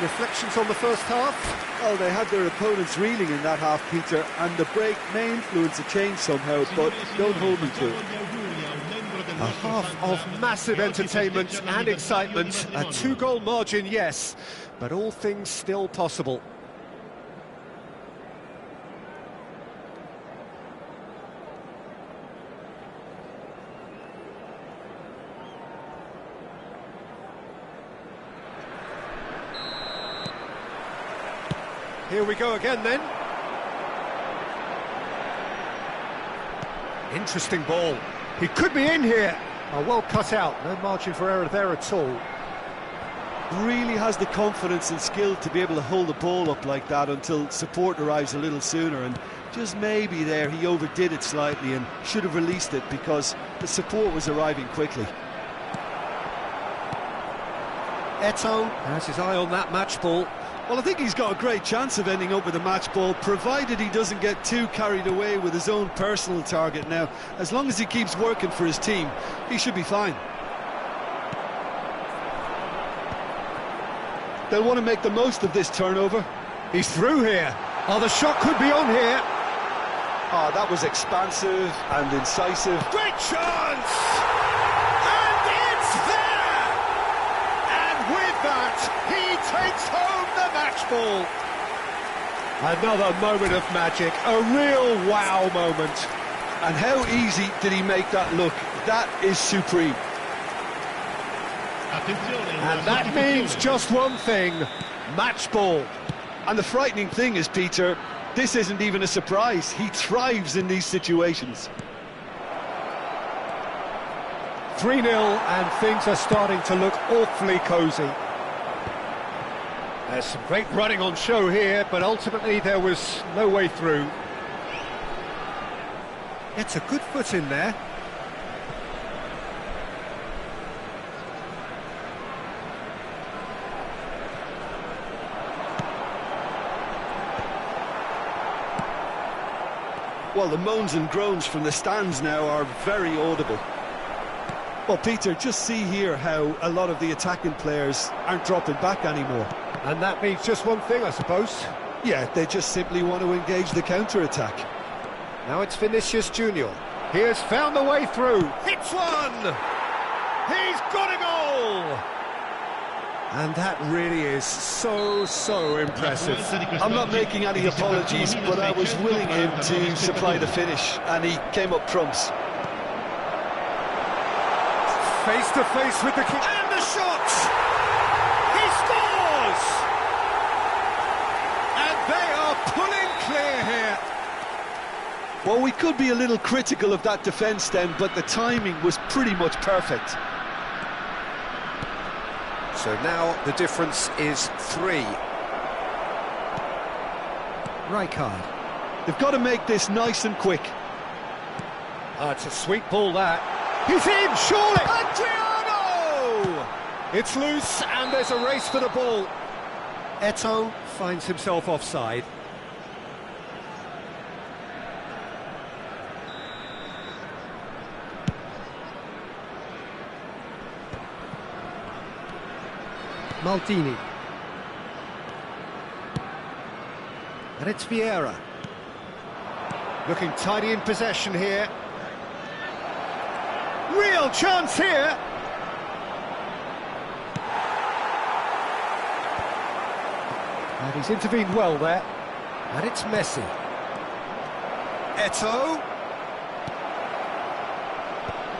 Reflections on the first half? Well, they had their opponents reeling in that half, Peter, and the break may influence a change somehow, but don't hold me to it. A half of massive entertainment and excitement. A 2-goal margin, yes, but all things still possible. Here we go again then. Interesting ball. He could be in here. Oh, well cut out. No margin for error there at all. Really has the confidence and skill to be able to hold the ball up like that until support arrives a little sooner, and just maybe there he overdid it slightly and should have released it because the support was arriving quickly. Eto'o has his eye on that match ball. Well, I think he's got a great chance of ending up with a match ball, provided he doesn't get too carried away with his own personal target now. As long as he keeps working for his team, he should be fine. They'll want to make the most of this turnover. He's through here. Oh, the shot could be on here. Oh, that was expansive and incisive. Great chance! And it's there! And with that, he takes home the match ball. Another moment of magic, a real wow moment. And how easy did he make that look? That is supreme. And that means just one thing, match ball. And the frightening thing is, Peter, this isn't even a surprise. He thrives in these situations. 3-0 and things are starting to look awfully cosy. There's some great running on show here, but ultimately there was no way through. It's a good foot in there. Well, the moans and groans from the stands now are very audible. Well, Peter, just see here how a lot of the attacking players aren't dropping back anymore. And that means just one thing, I suppose. Yeah, they just simply want to engage the counter-attack. Now it's Vinicius Junior. He has found a way through. Hits one! He's got a goal! And that really is so impressive. I'm not making any apologies, but I was willing him to supply the finish, and he came up trumps. Face to face with the kick. And the shot! He scores! And they are pulling clear here. Well, we could be a little critical of that defence then, but the timing was pretty much perfect. So now the difference is 3. Rijkaard. They've got to make this nice and quick. It's a sweet ball, that. He's in, surely! Adriano! It's loose, and there's a race for the ball. Eto'o finds himself offside. Maldini. And it's Vieira. Looking tidy in possession here. Real chance here. And he's intervened well there. And it's Messi. Eto'o.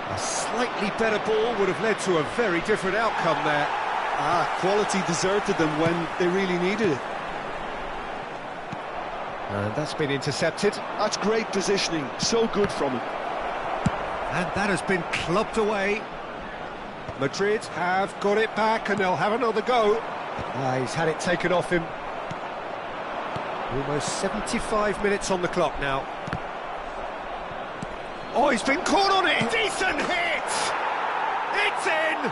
A slightly better ball would have led to a very different outcome there. Quality deserted them when they really needed it. And that's been intercepted. That's great positioning, so good from him. And that has been clubbed away. Madrid have got it back and they'll have another go. He's had it taken off him. Almost 75 minutes on the clock now. Oh, he's been caught on it! Decent hit! It's in!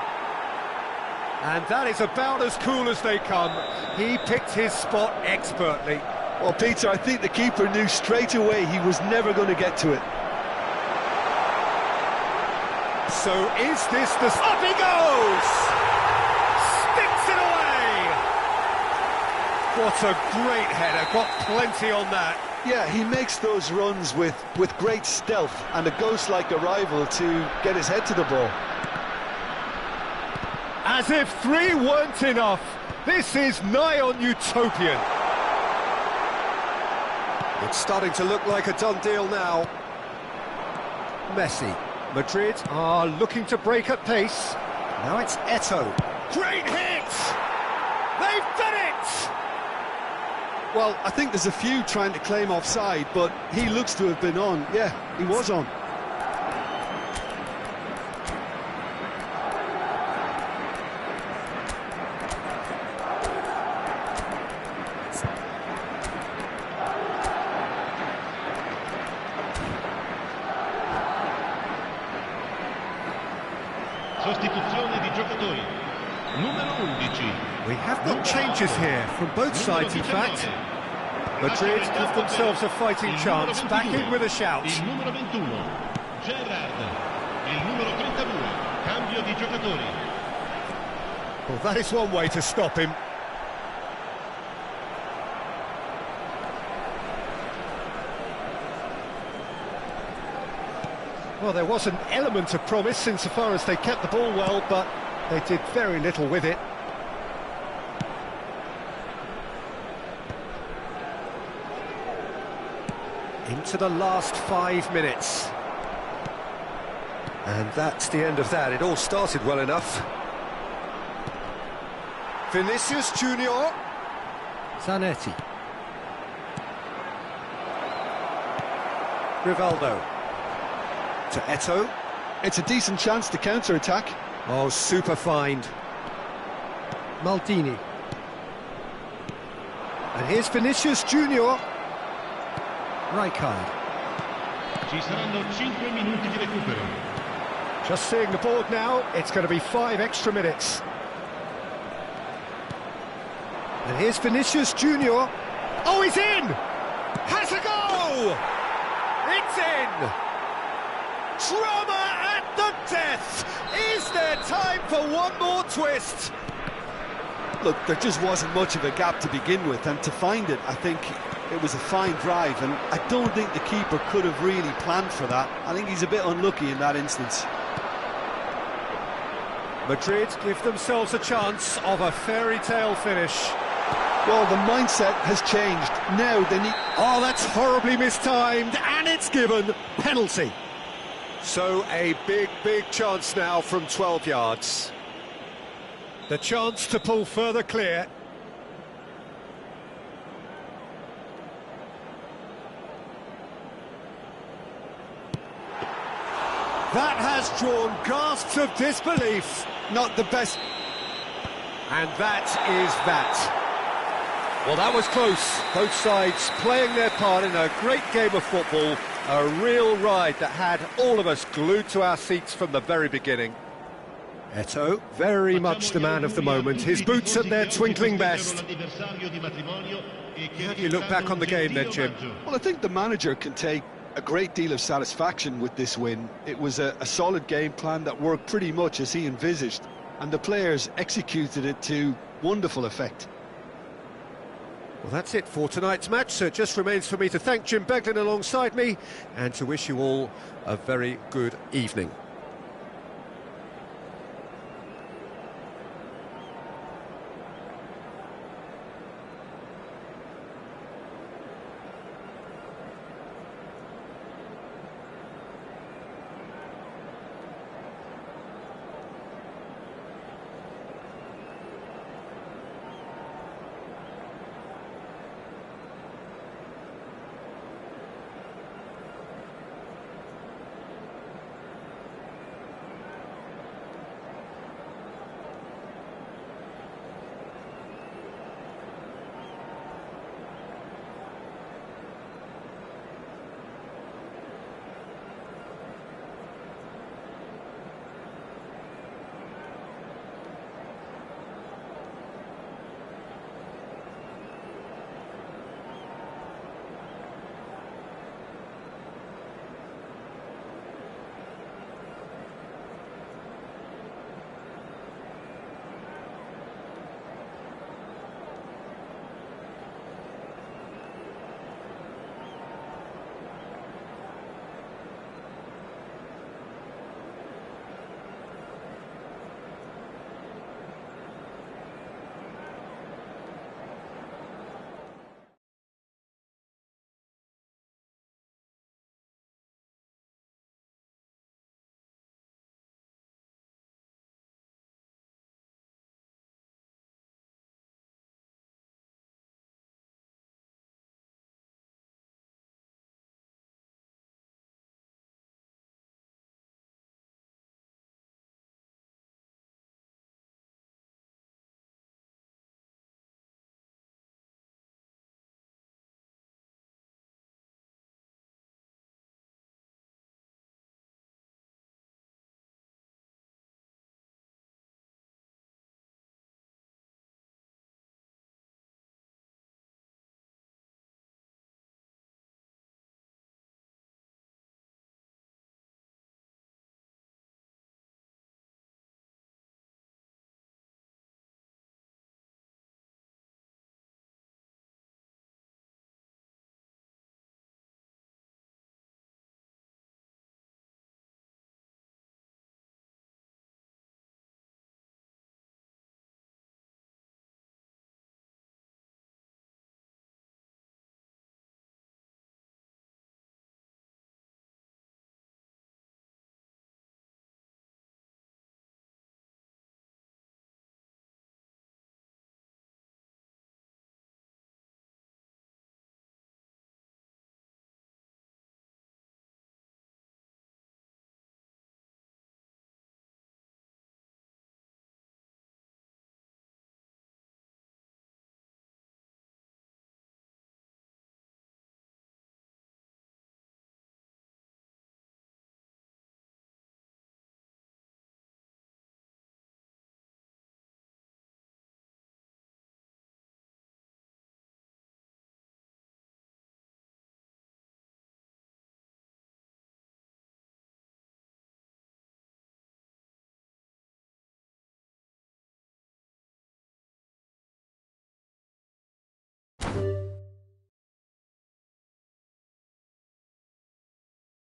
And that is about as cool as they come. He picked his spot expertly. Well, Peter, I think the keeper knew straight away he was never going to get to it. So is this the... Up he goes! Sticks it away! What a great header, got plenty on that. Yeah, he makes those runs with great stealth and a ghost-like arrival to get his head to the ball. As if 3 weren't enough, this is nigh on utopian. It's starting to look like a done deal now. Messi. Madrid are looking to break at pace. Now it's Eto'o. Great hit! They've done it! Well, I think there's a few trying to claim offside, but he looks to have been on. Yeah, he was on. Sostituzione di giocatori. Numero 11. We have got changes here from both sides, in fact. Madrid give themselves a fighting chance, back in with a shout. Il numero 21, Gerrard. Il numero 32, cambio di giocatori. Well, that is one way to stop him. Well, there was an element of promise insofar as they kept the ball well, but they did very little with it. Into the last 5 minutes. And that's the end of that. It all started well enough. Vinicius Junior. Zanetti. Rivaldo. To Eto'o. It's a decent chance to counter-attack. Oh, super find. Maldini. And here's Vinicius Junior. Rijkaard. Ci saranno 5 minuti di recupero. Just seeing the board now, it's going to be 5 extra minutes. And here's Vinicius Junior. Oh, he's in! Has a go! It's in! Drama at the death! Is there time for one more twist? Look, there just wasn't much of a gap to begin with, and to find it, I think it was a fine drive, and I don't think the keeper could have really planned for that. I think he's a bit unlucky in that instance. Madrid give themselves a chance of a fairy tale finish. Well, the mindset has changed. Now they need... Oh, that's horribly mistimed, and it's given. Penalty. So a big, big chance now from 12 yards. The chance to pull further clear. That has drawn gasps of disbelief. Not the best. And that is that. Well, that was close. Both sides playing their part in a great game of football. A real ride that had all of us glued to our seats from the very beginning. Eto'o, very much the man of the moment. His boots at their twinkling best. How do you look back on the game then, Jim? Well, I think the manager can take a great deal of satisfaction with this win. It was a solid game plan that worked pretty much as he envisaged, and the players executed it to wonderful effect. Well, that's it for tonight's match, so it just remains for me to thank Jim Beglin alongside me and to wish you all a very good evening.